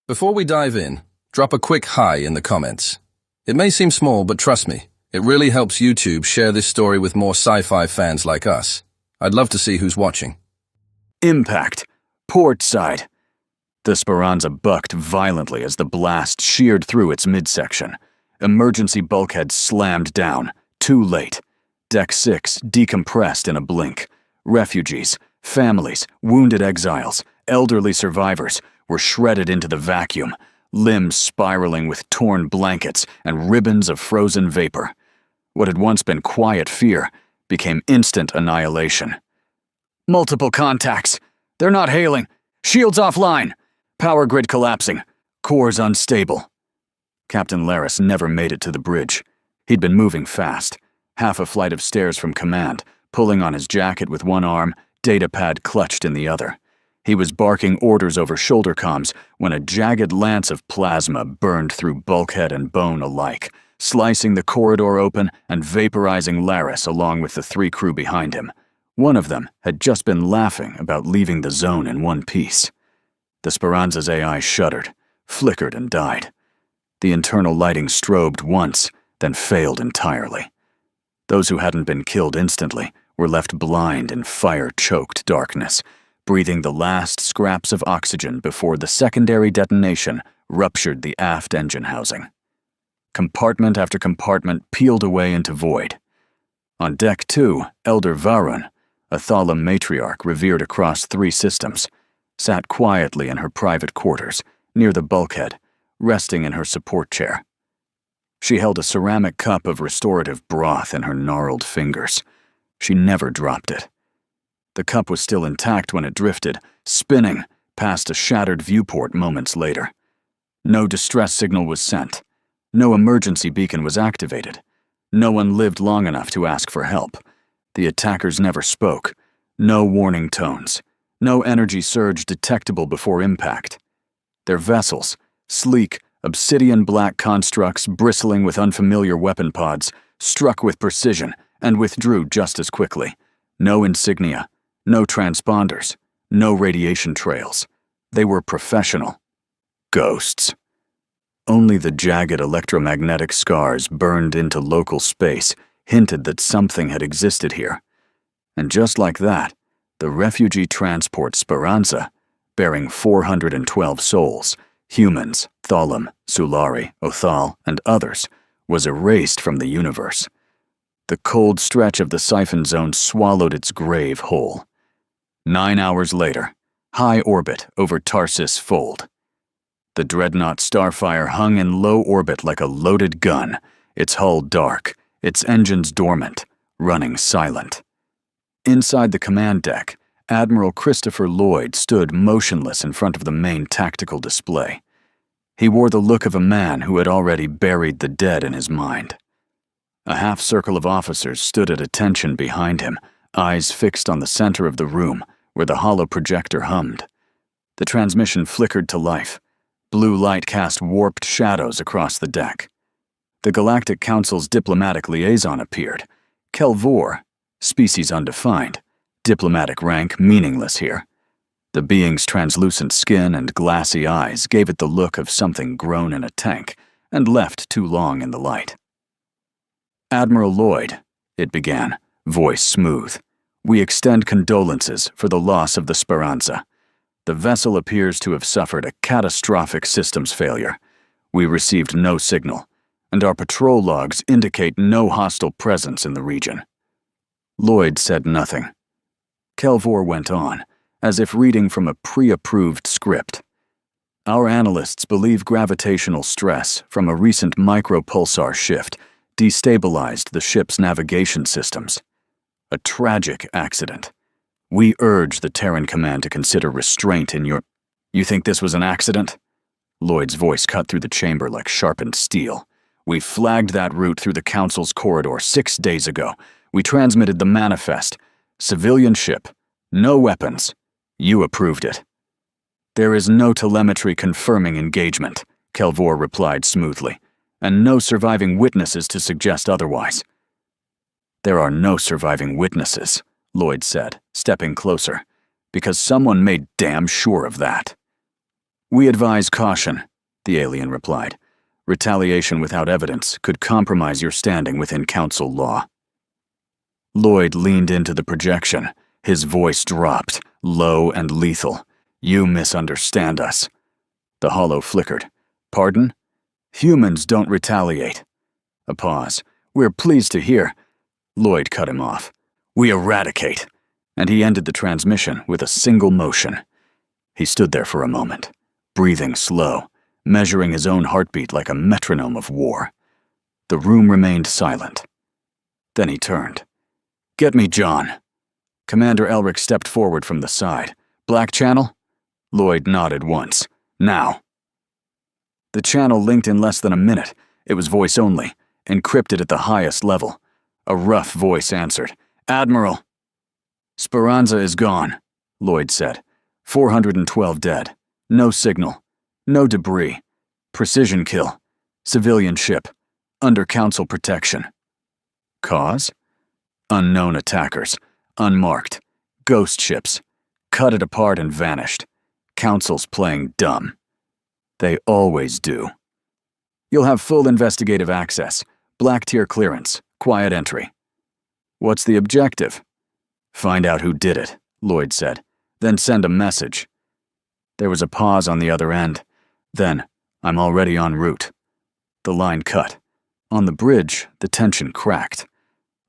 Before we dive in, drop a quick hi in the comments. It may seem small, but trust me, it really helps YouTube share this story with more sci-fi fans like us. I'd love to see who's watching. Impact. Port side. The Speranza bucked violently as the blast sheared through its midsection. Emergency bulkhead slammed down. Too late. Deck 6 decompressed in a blink. Refugees, families, wounded exiles, elderly survivors were shredded into the vacuum, limbs spiraling with torn blankets and ribbons of frozen vapor. What had once been quiet fear became instant annihilation. Multiple contacts. They're not hailing. Shields offline. Power grid collapsing. Cores unstable. Captain Laris never made it to the bridge. He'd been moving fast, half a flight of stairs from command, pulling on his jacket with one arm, datapad clutched in the other. He was barking orders over shoulder comms when a jagged lance of plasma burned through bulkhead and bone alike, slicing the corridor open and vaporizing Laris along with the 3 crew behind him. One of them had just been laughing about leaving the zone in one piece. The Speranza's AI shuddered, flickered, and died. The internal lighting strobed once, then failed entirely. Those who hadn't been killed instantly were left blind in fire-choked darkness, breathing the last scraps of oxygen before the secondary detonation ruptured the aft engine housing. Compartment after compartment peeled away into void. On Deck 2, Elder Varun, a Thalam matriarch revered across 3 systems, sat quietly in her private quarters, near the bulkhead, resting in her support chair. She held a ceramic cup of restorative broth in her gnarled fingers. She never dropped it. The cup was still intact when it drifted, spinning, past a shattered viewport moments later. No distress signal was sent. No emergency beacon was activated. No one lived long enough to ask for help. The attackers never spoke. No warning tones. No energy surge detectable before impact. Their vessels, sleek, obsidian-black constructs bristling with unfamiliar weapon pods, struck with precision and withdrew just as quickly. No insignia, no transponders, no radiation trails. They were professional. Ghosts. Only the jagged electromagnetic scars burned into local space hinted that something had existed here. And just like that, the refugee transport Speranza, bearing 412 souls, humans, Thalam, Sulari, Othal, and others, was erased from the universe. The cold stretch of the siphon zone swallowed its grave whole. 9 hours later, high orbit over Tarsis Fold. The dreadnought Starfire hung in low orbit like a loaded gun, its hull dark, its engines dormant, running silent. Inside the command deck, Admiral Christopher Lloyd stood motionless in front of the main tactical display. He wore the look of a man who had already buried the dead in his mind. A half-circle of officers stood at attention behind him, eyes fixed on the center of the room where the hollow projector hummed. The transmission flickered to life. Blue light cast warped shadows across the deck. The Galactic Council's diplomatic liaison appeared. Kelvor, species undefined, diplomatic rank meaningless here. The being's translucent skin and glassy eyes gave it the look of something grown in a tank and left too long in the light. Admiral Lloyd, it began, voice smooth. We extend condolences for the loss of the Speranza. The vessel appears to have suffered a catastrophic systems failure. We received no signal, and our patrol logs indicate no hostile presence in the region. Lloyd said nothing. Kelvor went on, as if reading from a pre-approved script. Our analysts believe gravitational stress from a recent micropulsar shift destabilized the ship's navigation systems. A tragic accident. We urge the Terran Command to consider restraint in your— You think this was an accident? Lloyd's voice cut through the chamber like sharpened steel. We flagged that route through the Council's corridor 6 days ago. We transmitted the manifest. Civilian ship. No weapons. You approved it. There is no telemetry confirming engagement, Kelvor replied smoothly, and no surviving witnesses to suggest otherwise. There are no surviving witnesses, Lloyd said, stepping closer, because someone made damn sure of that. We advise caution, the alien replied. Retaliation without evidence could compromise your standing within council law. Lloyd leaned into the projection. His voice dropped, low and lethal. You misunderstand us. The holo flickered. Pardon? Humans don't retaliate. A pause. We're pleased to hear. Lloyd cut him off. We eradicate. And he ended the transmission with a single motion. He stood there for a moment, breathing slow, measuring his own heartbeat like a metronome of war. The room remained silent. Then he turned. Get me John. Commander Elric stepped forward from the side. Black channel? Lloyd nodded once. Now. The channel linked in less than a minute. It was voice only, encrypted at the highest level. A rough voice answered. Admiral. Speranza is gone, Lloyd said. 412 dead. No signal. No debris. Precision kill. Civilian ship. Under council protection. Cause? Unknown attackers. Unmarked. Ghost ships. Cut it apart and vanished. Council's playing dumb. They always do. You'll have full investigative access. Black tier clearance. Quiet entry. What's the objective? Find out who did it, Lloyd said. Then send a message. There was a pause on the other end. Then, I'm already en route. The line cut. On the bridge, the tension cracked.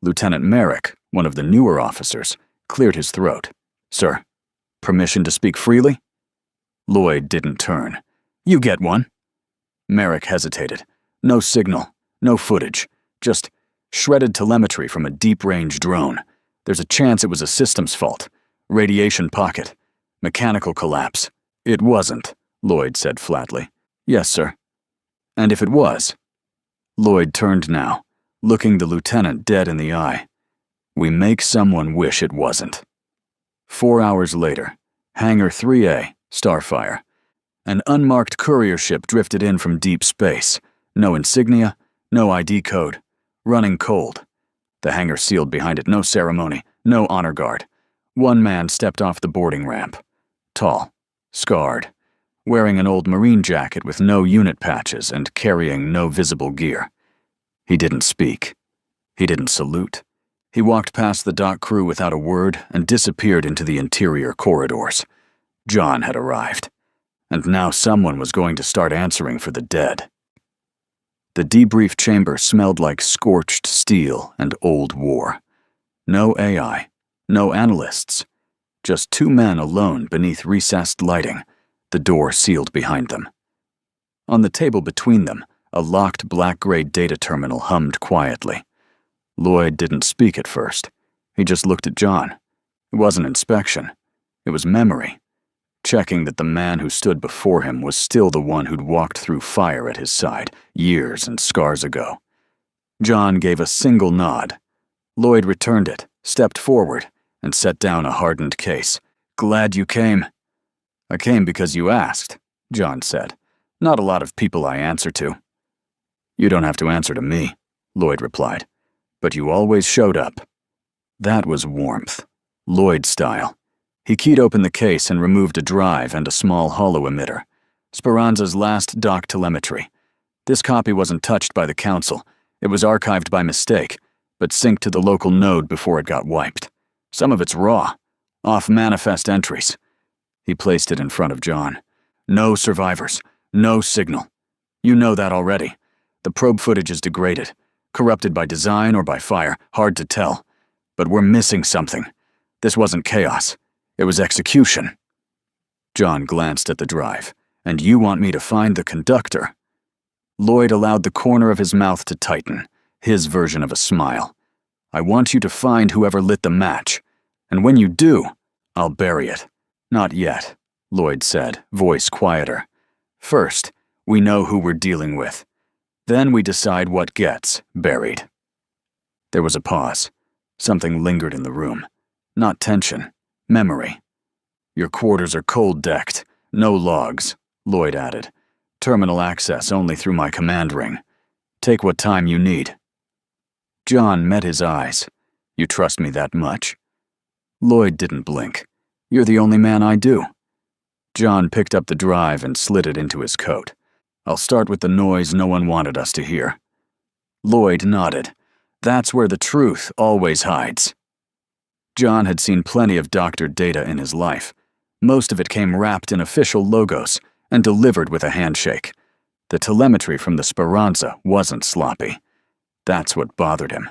Lieutenant Merrick, one of the newer officers, cleared his throat. Sir, permission to speak freely? Lloyd didn't turn. You get one. Merrick hesitated. No signal, no footage, just shredded telemetry from a deep-range drone. There's a chance it was a systems fault. Radiation pocket. Mechanical collapse. It wasn't, Lloyd said flatly. Yes, sir. And if it was? Lloyd turned now, looking the lieutenant dead in the eye. We make someone wish it wasn't. 4 hours later, Hangar 3A, Starfire. An unmarked courier ship drifted in from deep space. No insignia, no ID code. Running cold. The hangar sealed behind it, no ceremony, no honor guard. One man stepped off the boarding ramp. Tall, scarred, wearing an old Marine jacket with no unit patches and carrying no visible gear. He didn't speak. He didn't salute. He walked past the dock crew without a word and disappeared into the interior corridors. John had arrived. And now someone was going to start answering for the dead. The debrief chamber smelled like scorched steel and old war. No AI, no analysts. Just two men alone beneath recessed lighting, the door sealed behind them. On the table between them, a locked black-gray data terminal hummed quietly. Lloyd didn't speak at first. He just looked at John. It wasn't inspection. It was memory. Checking that the man who stood before him was still the one who'd walked through fire at his side years and scars ago. John gave a single nod. Lloyd returned it, stepped forward, and set down a hardened case. Glad you came. I came because you asked, John said. Not a lot of people I answer to. You don't have to answer to me, Lloyd replied. But you always showed up. That was warmth. Lloyd style. He keyed open the case and removed a drive and a small holo emitter. Speranza's last dock telemetry. This copy wasn't touched by the council. It was archived by mistake, but synced to the local node before it got wiped. Some of it's raw, off manifest entries. He placed it in front of John. No survivors, no signal. You know that already. The probe footage is degraded, corrupted by design or by fire, hard to tell. But we're missing something. This wasn't chaos. It was execution. John glanced at the drive. And you want me to find the conductor? Lloyd allowed the corner of his mouth to tighten, his version of a smile. I want you to find whoever lit the match. And when you do, I'll bury it. Not yet, Lloyd said, voice quieter. First, we know who we're dealing with. Then we decide what gets buried. There was a pause. Something lingered in the room. Not tension. Memory. Your quarters are cold-decked. No logs, Lloyd added. Terminal access only through my command ring. Take what time you need. John met his eyes. You trust me that much? Lloyd didn't blink. You're the only man I do. John picked up the drive and slid it into his coat. I'll start with the noise no one wanted us to hear. Lloyd nodded. That's where the truth always hides. John had seen plenty of doctored data in his life. Most of it came wrapped in official logos and delivered with a handshake. The telemetry from the Speranza wasn't sloppy. That's what bothered him.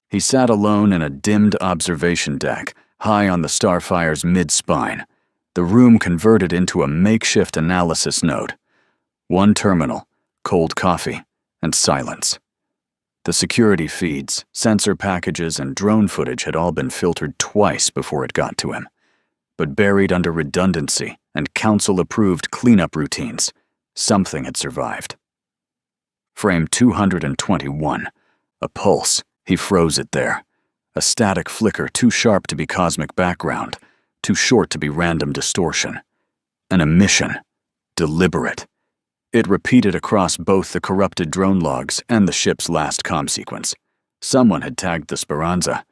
He sat alone in a dimmed observation deck, high on the Starfire's mid-spine, the room converted into a makeshift analysis node. One terminal, cold coffee, and silence. The security feeds, sensor packages, and drone footage had all been filtered twice before it got to him. But buried under redundancy and council-approved cleanup routines, something had survived. Frame 221. A pulse. He froze it there. A static flicker too sharp to be cosmic background, too short to be random distortion. An emission. Deliberate. It repeated across both the corrupted drone logs and the ship's last comm sequence. Someone had tagged the Speranza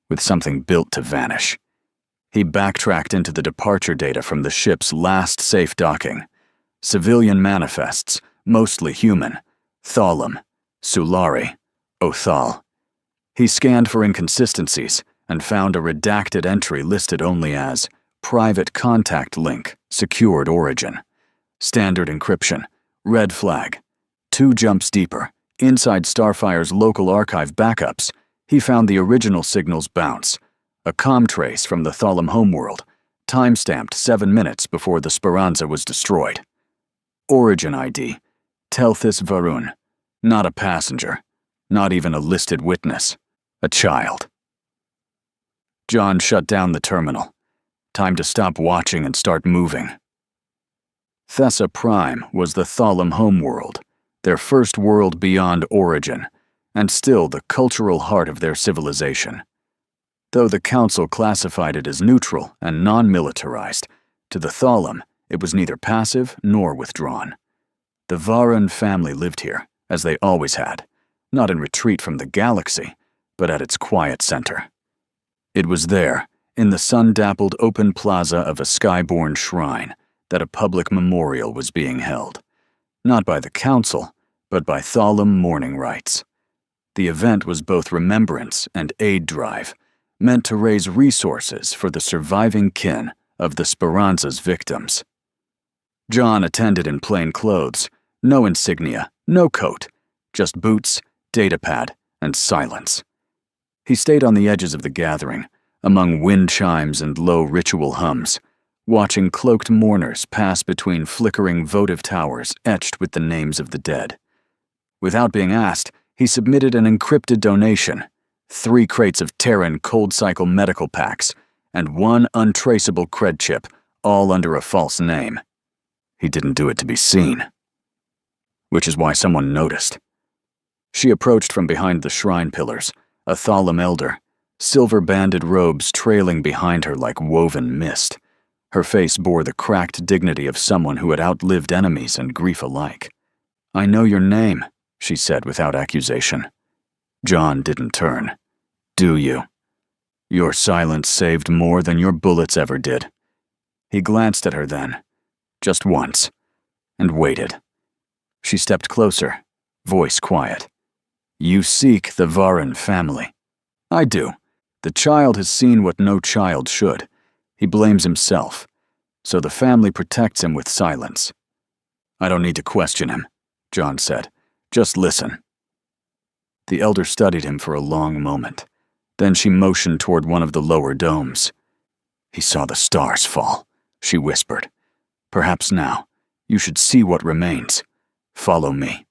with something built to vanish. He backtracked into the departure data from the ship's last safe docking. Civilian manifests, mostly human. Thalum, Sulari, Othal. He scanned for inconsistencies and found a redacted entry listed only as Private Contact Link, Secured Origin. Standard encryption. Red flag. 2 jumps deeper, inside Starfire's local archive backups, he found the original signal's bounce, a comm trace from the Thalum homeworld, time-stamped 7 minutes before the Speranza was destroyed. Origin ID. Telthis Varun. Not a passenger. Not even a listed witness. A child. John shut down the terminal. Time to stop watching and start moving. Thessa Prime was the Thalum homeworld, their first world beyond Origin, and still the cultural heart of their civilization. Though the Council classified it as neutral and non-militarized, to the Thalum it was neither passive nor withdrawn. The Varun family lived here, as they always had, not in retreat from the galaxy, but at its quiet center. It was there, in the sun-dappled open plaza of a skyborn shrine, that a public memorial was being held. Not by the Council, but by Thalum mourning rites. The event was both remembrance and aid drive, meant to raise resources for the surviving kin of the Speranza's victims. John attended in plain clothes, no insignia, no coat, just boots, datapad, and silence. He stayed on the edges of the gathering, among wind chimes and low ritual hums, watching cloaked mourners pass between flickering votive towers etched with the names of the dead. Without being asked, he submitted an encrypted donation, 3 crates of Terran cold cycle medical packs, and 1 untraceable cred chip, all under a false name. He didn't do it to be seen. Which is why someone noticed. She approached from behind the shrine pillars, a Thalum elder, silver-banded robes trailing behind her like woven mist. Her face bore the cracked dignity of someone who had outlived enemies and grief alike. "I know your name," she said without accusation. John didn't turn. "Do you? Your silence saved more than your bullets ever did." He glanced at her then, just once, and waited. She stepped closer, voice quiet. "You seek the Varun family." "I do. The child has seen what no child should. He blames himself, so the family protects him with silence." "I don't need to question him," John said. "Just listen." The elder studied him for a long moment. Then she motioned toward one of the lower domes. "He saw the stars fall," she whispered. "Perhaps now, you should see what remains. Follow me."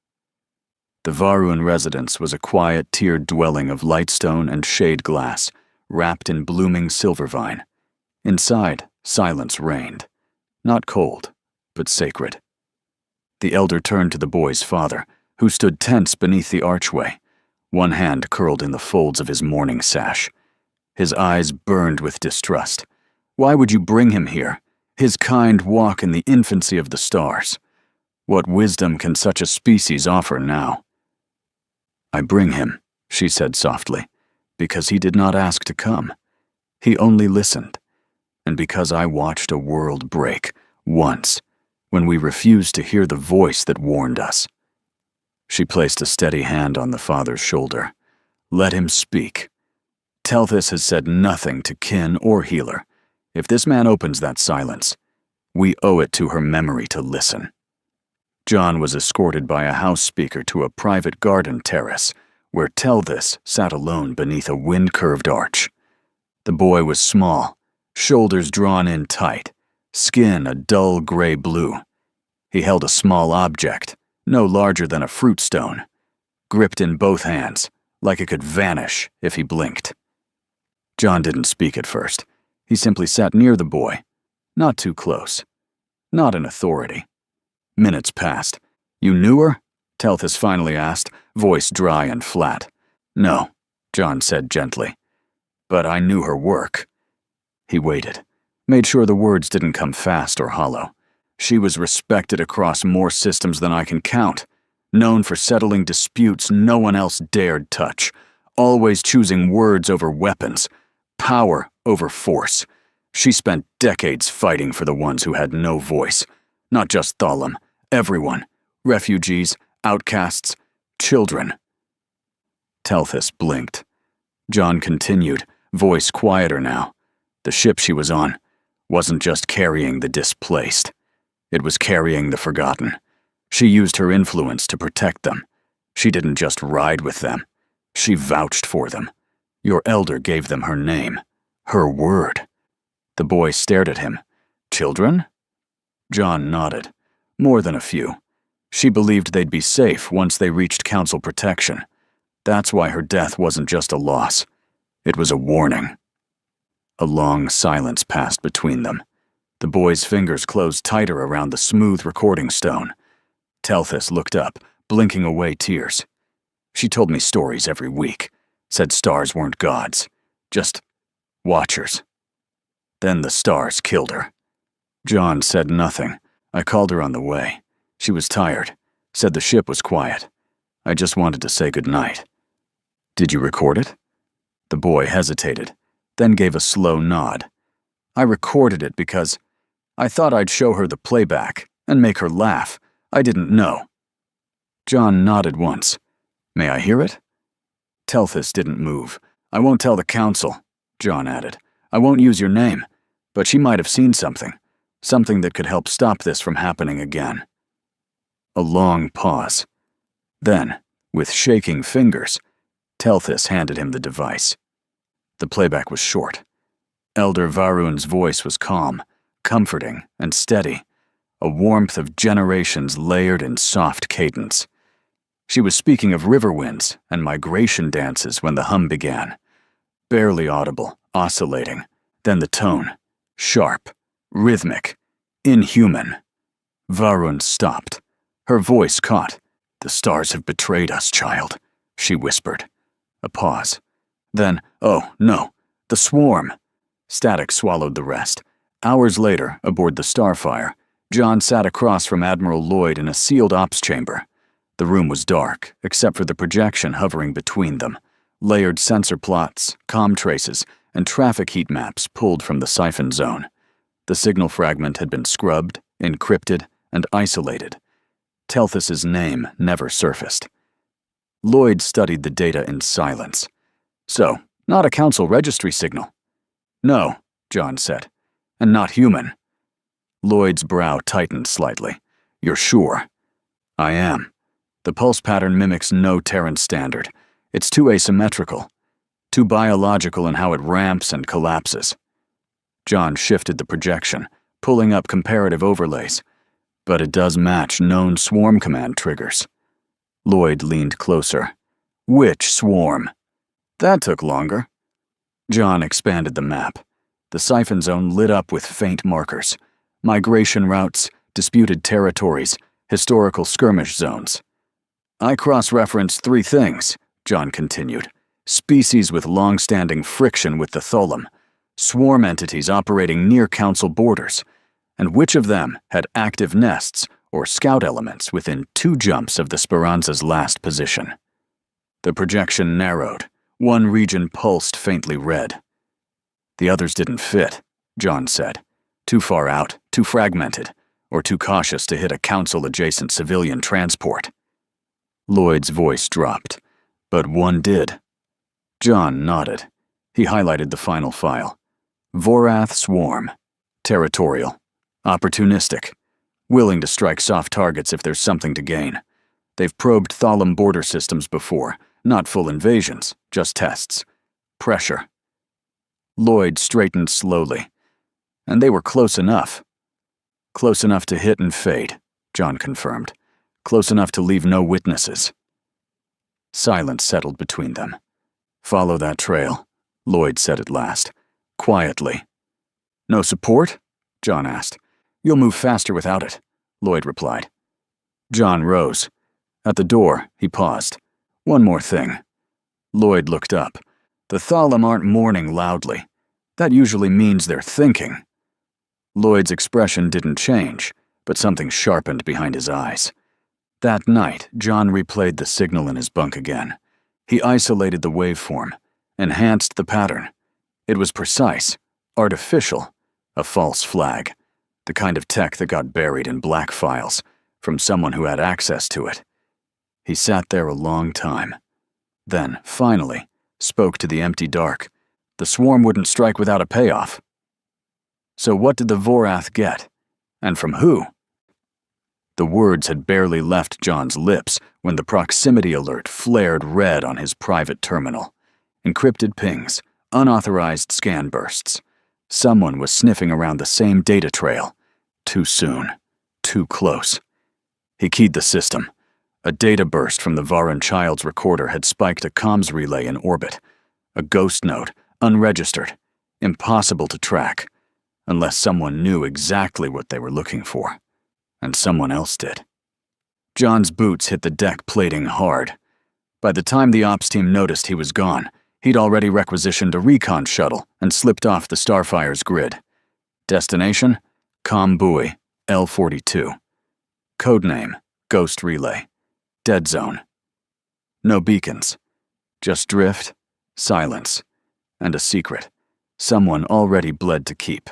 The Varun residence was a quiet, tiered dwelling of lightstone and shade glass, wrapped in blooming silver vine. Inside, silence reigned. Not cold, but sacred. The elder turned to the boy's father, who stood tense beneath the archway, one hand curled in the folds of his mourning sash. His eyes burned with distrust. Why would you bring him here? His kind walk in the infancy of the stars. What wisdom can such a species offer now? "I bring him," she said softly, "because he did not ask to come. He only listened. And because I watched a world break, Once, when we refused to hear the voice that warned us. She placed a steady hand on the father's shoulder. Let him speak. Telthus has said nothing to kin or healer. If this man opens that silence, we owe it to her memory to listen. John was escorted by a house speaker to a private garden terrace, where Telthus sat alone beneath a wind-curved arch. The boy was small, shoulders drawn in tight, skin a dull gray blue. He held a small object, no larger than a fruit stone, gripped in both hands, like it could vanish if he blinked. John didn't speak at first. He simply sat near the boy, not too close, not in authority. Minutes passed. You knew her? Telthus finally asked, voice dry and flat. No, John said gently. But I knew her work. He waited, made sure the words didn't come fast or hollow. She was respected across more systems than I can count, known for settling disputes no one else dared touch, always choosing words over weapons, power over force. She spent decades fighting for the ones who had no voice, not just Thalam, everyone, refugees, outcasts, children. Telthus blinked. John continued, voice quieter now. The ship she was on wasn't just carrying the displaced. It was carrying the forgotten. She used her influence to protect them. She didn't just ride with them. She vouched for them. Your elder gave them her name, her word. The boy stared at him. Children? John nodded. More than a few. She believed they'd be safe once they reached council protection. That's why her death wasn't just a loss. It was a warning. A long silence passed between them. The boy's fingers closed tighter around the smooth recording stone. Telthus looked up, blinking away tears. She told me stories every week, said stars weren't gods, just watchers. Then the stars killed her. John said nothing. I called her on the way. She was tired, said the ship was quiet. I just wanted to say goodnight. Did you record it? The boy hesitated, then gave a slow nod. I recorded it because I thought I'd show her the playback and make her laugh. I didn't know. John nodded once. May I hear it? Telthus didn't move. I won't tell the council, John added. I won't use your name, but she might have seen something that could help stop this from happening again. A long pause. Then, with shaking fingers, Telthus handed him the device. The playback was short. Elder Varun's voice was calm, comforting, and steady, a warmth of generations layered in soft cadence. She was speaking of river winds and migration dances when the hum began. Barely audible, oscillating, then the tone, sharp, rhythmic, inhuman. Varun stopped. Her voice caught. The stars have betrayed us, child, she whispered. A pause. Then, oh, no, the swarm. Static swallowed the rest. Hours later, aboard the Starfire, John sat across from Admiral Lloyd in a sealed ops chamber. The room was dark, except for the projection hovering between them, layered sensor plots, comm traces, and traffic heat maps pulled from the siphon zone. The signal fragment had been scrubbed, encrypted, and isolated. Telthus's name never surfaced. Lloyd studied the data in silence. So, not a council registry signal. No, John said, and not human. Lloyd's brow tightened slightly. You're sure? I am. The pulse pattern mimics no Terran standard. It's too asymmetrical, too biological in how it ramps and collapses. John shifted the projection, pulling up comparative overlays. But it does match known swarm command triggers. Lloyd leaned closer. Which swarm? That took longer. John expanded the map. The siphon zone lit up with faint markers. Migration routes, disputed territories, historical skirmish zones. I cross-referenced 3 things, John continued. Species with long-standing friction with the Tholam, swarm entities operating near council borders, and which of them had active nests or scout elements within 2 jumps of the Speranza's last position. The projection narrowed. One region pulsed faintly red. The others didn't fit, John said. Too far out, too fragmented, or too cautious to hit a council-adjacent civilian transport. Lloyd's voice dropped, but one did. John nodded. He highlighted the final file. Vorath Swarm. Territorial. Opportunistic. Willing to strike soft targets if there's something to gain. They've probed Thalum border systems before, not full invasions, just tests. Pressure. Lloyd straightened slowly. And they were close enough. Close enough to hit and fade, John confirmed. Close enough to leave no witnesses. Silence settled between them. Follow that trail, Lloyd said at last, quietly. No support? John asked. You'll move faster without it, Lloyd replied. John rose. At the door, he paused. One more thing. Lloyd looked up. The Thalum aren't mourning loudly. That usually means they're thinking. Lloyd's expression didn't change, but something sharpened behind his eyes. That night, John replayed the signal in his bunk again. He isolated the waveform, enhanced the pattern. It was precise, artificial, a false flag, the kind of tech that got buried in black files from someone who had access to it. He sat there a long time, then, finally, spoke to the empty dark. The swarm wouldn't strike without a payoff. So what did the Vorath get? And from who? The words had barely left John's lips when the proximity alert flared red on his private terminal. Encrypted pings, unauthorized scan bursts. Someone was sniffing around the same data trail. Too soon. Too close. He keyed the system. A data burst from the Varan Child's recorder had spiked a comms relay in orbit. A ghost node, unregistered. Impossible to track. Unless someone knew exactly what they were looking for. And someone else did. John's boots hit the deck plating hard. By the time the ops team noticed he was gone, he'd already requisitioned a recon shuttle and slipped off the Starfire's grid. Destination? Comm Buoy, L-42. Codename, Ghost Relay. Dead zone. No beacons. Just drift, silence, and a secret. Someone already bled to keep.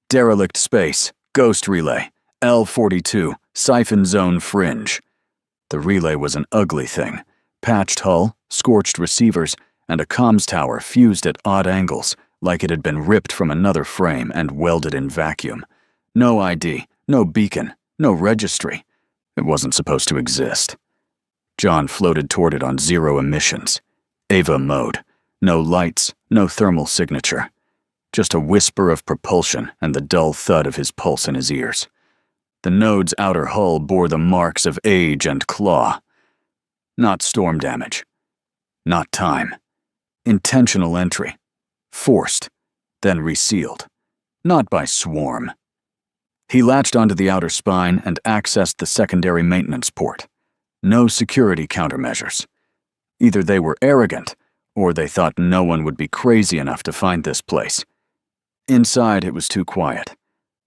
Derelict space, Ghost Relay, L-42, Siphon Zone Fringe. The relay was an ugly thing. Patched hull, scorched receivers, and a comms tower fused at odd angles, like it had been ripped from another frame and welded in vacuum. No ID, no beacon, no registry. It wasn't supposed to exist. John floated toward it on 0 emissions. Ava mode. No lights, no thermal signature. Just a whisper of propulsion and the dull thud of his pulse in his ears. The node's outer hull bore the marks of age and claw. Not storm damage. Not time. Intentional entry. Forced, then resealed. Not by swarm. He latched onto the outer spine and accessed the secondary maintenance port. No security countermeasures. Either they were arrogant, or they thought no one would be crazy enough to find this place. Inside, it was too quiet.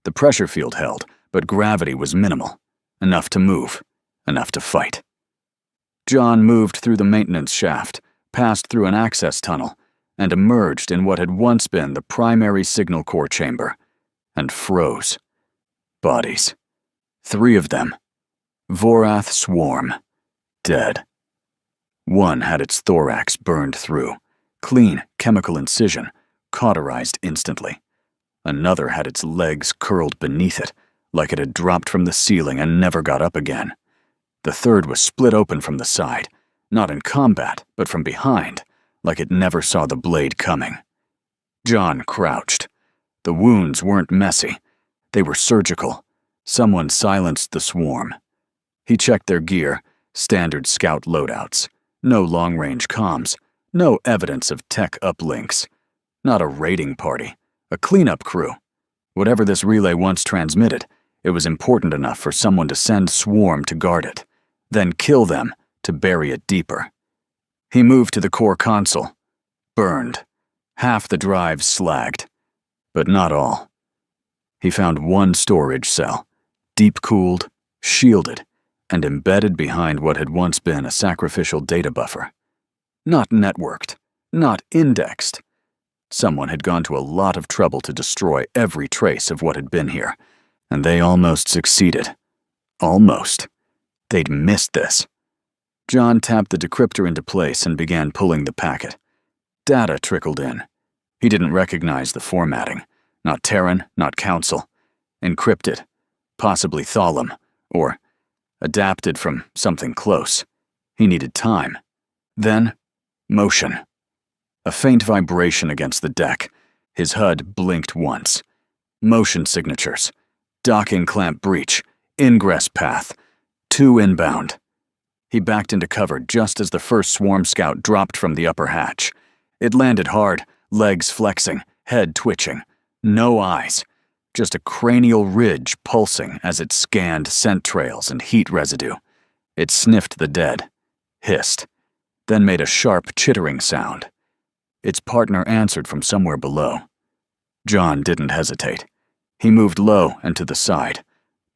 The pressure field held, but gravity was minimal. Enough to move. Enough to fight. John moved through the maintenance shaft, passed through an access tunnel, and emerged in what had once been the primary signal core chamber, and froze. Bodies. 3 of them. Vorath Swarm. Dead. One had its thorax burned through. Clean, chemical incision, cauterized instantly. Another had its legs curled beneath it, like it had dropped from the ceiling and never got up again. The third was split open from the side, not in combat, but from behind, like it never saw the blade coming. John crouched. The wounds weren't messy. They were surgical. Someone silenced the swarm. He checked their gear, standard scout loadouts. No long-range comms. No evidence of tech uplinks. Not a raiding party. A cleanup crew. Whatever this relay once transmitted, it was important enough for someone to send swarm to guard it, then kill them to bury it deeper. He moved to the core console. Burned. Half the drives slagged. But not all. He found one storage cell, deep-cooled, shielded, and embedded behind what had once been a sacrificial data buffer. Not networked, not indexed, Someone had gone to a lot of trouble to destroy every trace of what had been here, and they almost succeeded. Almost. They'd missed this. John tapped the decryptor into place and began pulling the packet. Data trickled in. He didn't recognize the formatting. Not Terran, not Council. Encrypted. Possibly Thalum, or adapted from something close. He needed time. Then, motion. A faint vibration against the deck. His HUD blinked once. Motion signatures. Docking clamp breach. Ingress path. 2 inbound. He backed into cover just as the first swarm scout dropped from the upper hatch. It landed hard, legs flexing, head twitching. No eyes. Just a cranial ridge pulsing as it scanned scent trails and heat residue. It sniffed the dead, hissed, then made a sharp chittering sound. Its partner answered from somewhere below. John didn't hesitate. He moved low and to the side,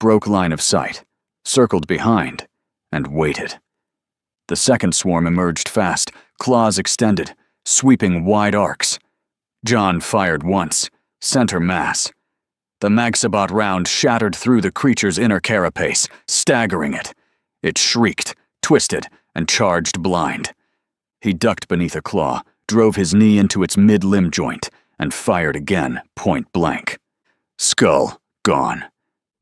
broke line of sight, circled behind, and waited. The second swarm emerged fast, claws extended, sweeping wide arcs. John fired once, center mass. The Magsabat round shattered through the creature's inner carapace, staggering it. It shrieked, twisted, and charged blind. He ducked beneath a claw, drove his knee into its mid-limb joint, and fired again, point blank. Skull gone.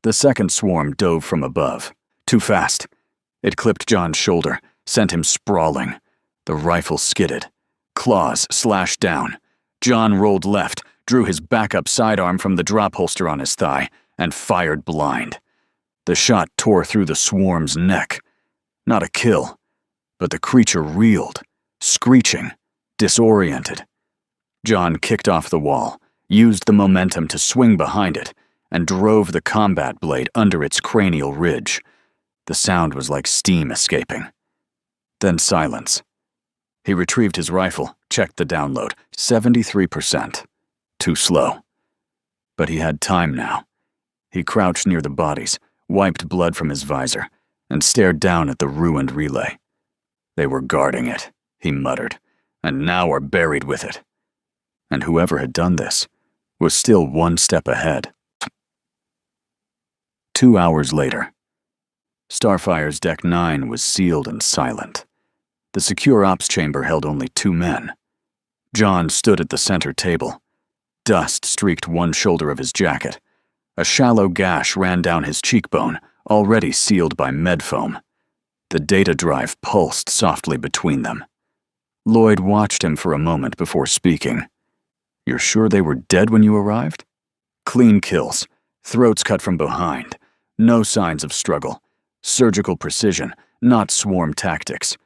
The second swarm dove from above. Too fast. It clipped John's shoulder, sent him sprawling. The rifle skidded. Claws slashed down. John rolled left, drew his backup sidearm from the drop holster on his thigh, and fired blind. The shot tore through the swarm's neck. Not a kill, but the creature reeled, screeching, disoriented. John kicked off the wall, used the momentum to swing behind it, and drove the combat blade under its cranial ridge. The sound was like steam escaping. Then silence. He retrieved his rifle, checked the download. 73%. Too slow. But he had time now. He crouched near the bodies, wiped blood from his visor, and stared down at the ruined relay. They were guarding it, he muttered, and now are buried with it. And whoever had done this was still one step ahead. 2 hours later. Starfire's Deck 9 was sealed and silent. The secure ops chamber held only 2 men. John stood at the center table. Dust streaked one shoulder of his jacket. A shallow gash ran down his cheekbone, already sealed by med foam. The data drive pulsed softly between them. Lloyd watched him for a moment before speaking. "You're sure they were dead when you arrived?" "Clean kills, throats cut from behind, no signs of struggle. Surgical precision, not swarm tactics.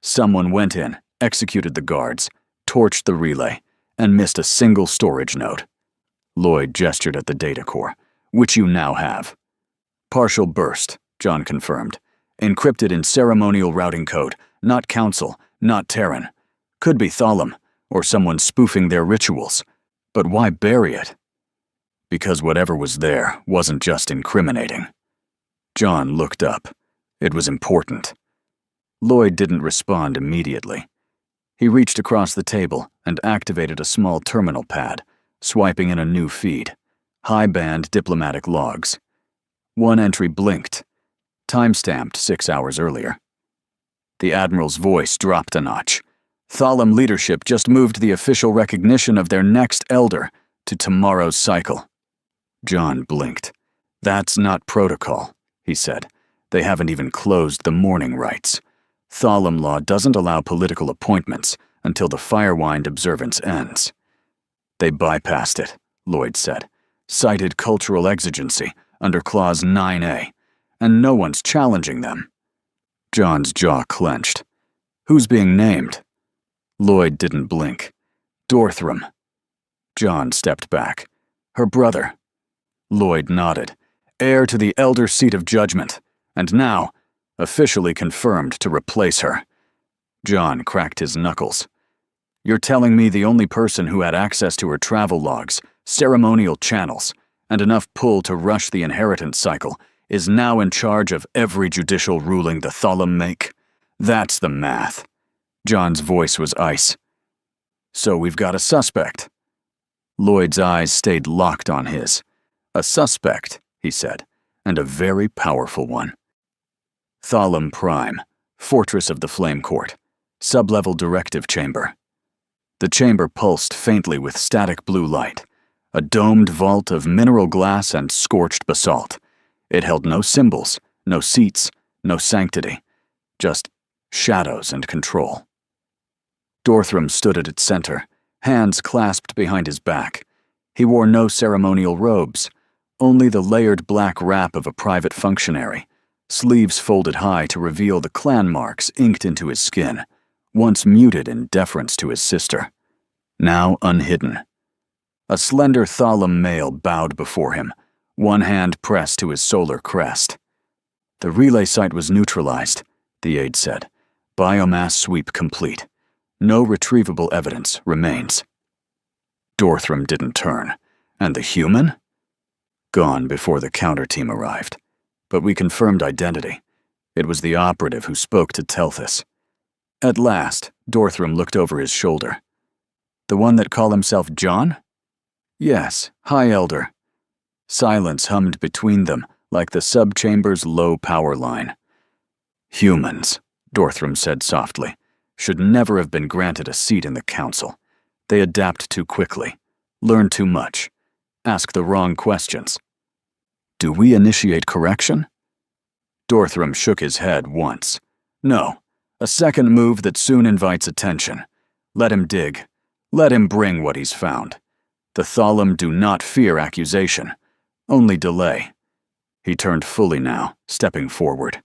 Someone went in, executed the guards, torched the relay, and missed a single storage node." Lloyd gestured at the data core, "which you now have." "Partial burst," John confirmed. "Encrypted in ceremonial routing code, not Council, not Terran. Could be Thalum, or someone spoofing their rituals. But why bury it?" "Because whatever was there wasn't just incriminating." John looked up. It was important. Lloyd didn't respond immediately. He reached across the table and activated a small terminal pad, swiping in a new feed. High-band diplomatic logs. One entry blinked. Time-stamped 6 hours earlier. The Admiral's voice dropped a notch. "Thalum leadership just moved the official recognition of their next elder to tomorrow's cycle." John blinked. "That's not protocol," he said. "They haven't even closed the mourning rites. Thalum law doesn't allow political appointments until the Firewind observance ends." "They bypassed it," Lloyd said. "Cited cultural exigency under Clause 9A, and no one's challenging them." John's jaw clenched. "Who's being named?" Lloyd didn't blink. "Dorthram." John stepped back. "Her brother." Lloyd nodded. "Heir to the elder seat of judgment, and now officially confirmed to replace her." John cracked his knuckles. "You're telling me the only person who had access to her travel logs, ceremonial channels, and enough pull to rush the inheritance cycle is now in charge of every judicial ruling the Thalum make? That's the math." John's voice was ice. "So we've got a suspect." Lloyd's eyes stayed locked on his. A suspect, he said, and a very powerful one. Thalum Prime, Fortress of the Flame Court, Sublevel Directive Chamber. The chamber pulsed faintly with static blue light, a domed vault of mineral glass and scorched basalt. It held no symbols, no seats, no sanctity, just shadows and control. Dorthram stood at its center, hands clasped behind his back. He wore no ceremonial robes, only the layered black wrap of a private functionary, sleeves folded high to reveal the clan marks inked into his skin, once muted in deference to his sister, now unhidden. A slender Thalum male bowed before him, one hand pressed to his solar crest. The relay site was neutralized, the aide said. Biomass sweep complete. No retrievable evidence remains. Dorthram didn't turn. And the human? Gone before the counter team arrived. But we confirmed identity. It was the operative who spoke to Telthus. At last, Dorthram looked over his shoulder. The one that called himself John? Yes, High Elder. Silence hummed between them like the subchamber's low power line. Humans, Dorthram said softly, should never have been granted a seat in the council. They adapt too quickly, learn too much, ask the wrong questions. Do we initiate correction? Dorthram shook his head once. No, a second move that soon invites attention. Let him dig. Let him bring what he's found. The Thalum do not fear accusation, only delay. He turned fully now, stepping forward.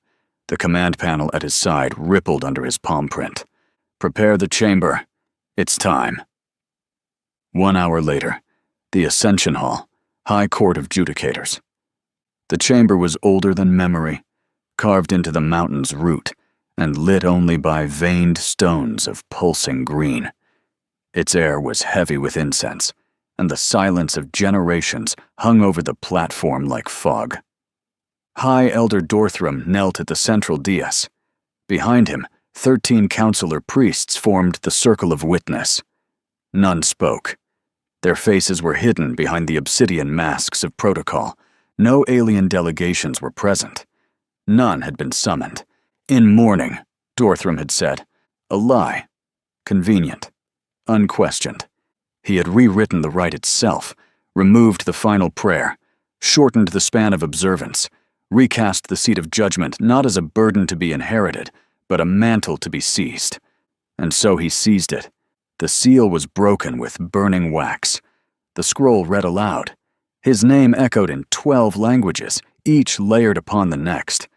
The command panel at his side rippled under his palm print. Prepare the chamber. It's time. 1 hour later, the Ascension Hall, High Court of Judicators. The chamber was older than memory, carved into the mountain's root, and lit only by veined stones of pulsing green. Its air was heavy with incense, and the silence of generations hung over the platform like fog. High Elder Dorthram knelt at the central dais. Behind him, 13 counselor priests formed the circle of witness. None spoke. Their faces were hidden behind the obsidian masks of protocol. No alien delegations were present. None had been summoned. In mourning, Dorthram had said. A lie. Convenient. Unquestioned. He had rewritten the rite itself, removed the final prayer, shortened the span of observance, recast the seat of judgment not as a burden to be inherited, but a mantle to be seized. And so he seized it. The seal was broken with burning wax. The scroll read aloud. His name echoed in 12 languages, each layered upon the next.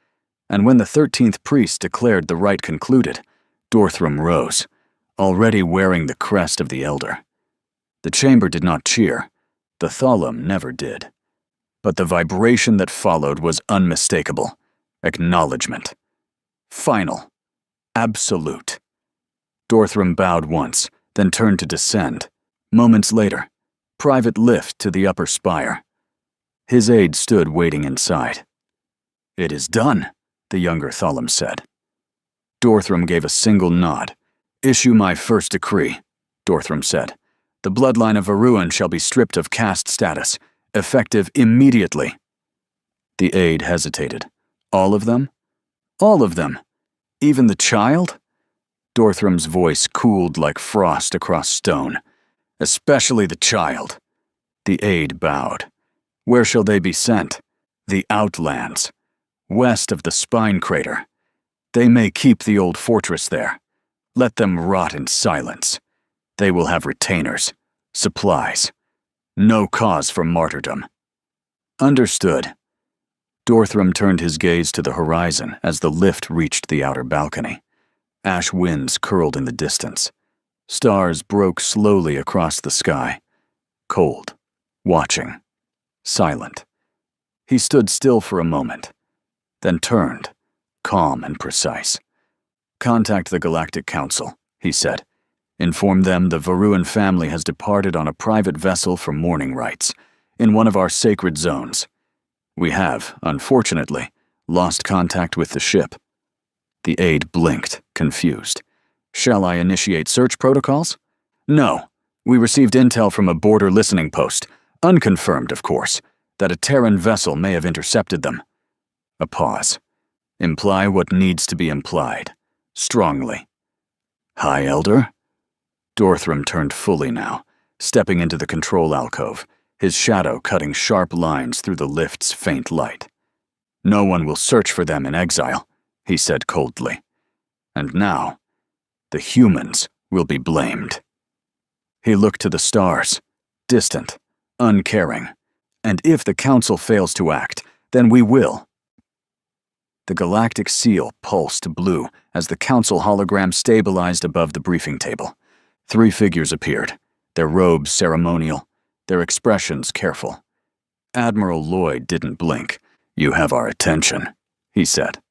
And when the 13th priest declared the rite concluded, Dorthram rose, already wearing the crest of the Elder. The chamber did not cheer. The Thalum never did. But the vibration that followed was unmistakable. Acknowledgement. Final. Absolute. Dorthram bowed once, then turned to descend. Moments later, private lift to the upper spire. His aide stood waiting inside. It is done, the younger Thalum said. Dorthram gave a single nod. Issue my first decree, Dorthram said. The bloodline of Varuan shall be stripped of caste status, effective immediately. The aide hesitated. All of them? All of them. Even the child? Dorthram's voice cooled like frost across stone. Especially the child. The aide bowed. Where shall they be sent? The Outlands, west of the Spine Crater. They may keep the old fortress there. Let them rot in silence. They will have retainers, supplies. No cause for martyrdom. Understood. Dorthram turned his gaze to the horizon as the lift reached the outer balcony. Ash winds curled in the distance. Stars broke slowly across the sky. Cold. Watching. Silent. He stood still for a moment, then turned, calm and precise. Contact the Galactic Council, he said. Inform them the Varuan family has departed on a private vessel for mourning rites, in one of our sacred zones. We have, unfortunately, lost contact with the ship. The aide blinked, confused. Shall I initiate search protocols? No. We received intel from a border listening post, unconfirmed, of course, that a Terran vessel may have intercepted them. A pause. Imply what needs to be implied. Strongly. High Elder? Dorthram turned fully now, stepping into the control alcove, his shadow cutting sharp lines through the lift's faint light. No one will search for them in exile, he said coldly. And now, the humans will be blamed. He looked to the stars, distant, uncaring. And if the Council fails to act, then we will. The galactic seal pulsed blue as the Council hologram stabilized above the briefing table. 3 figures appeared, their robes ceremonial, their expressions careful. Admiral Lloyd didn't blink. "You have our attention," he said.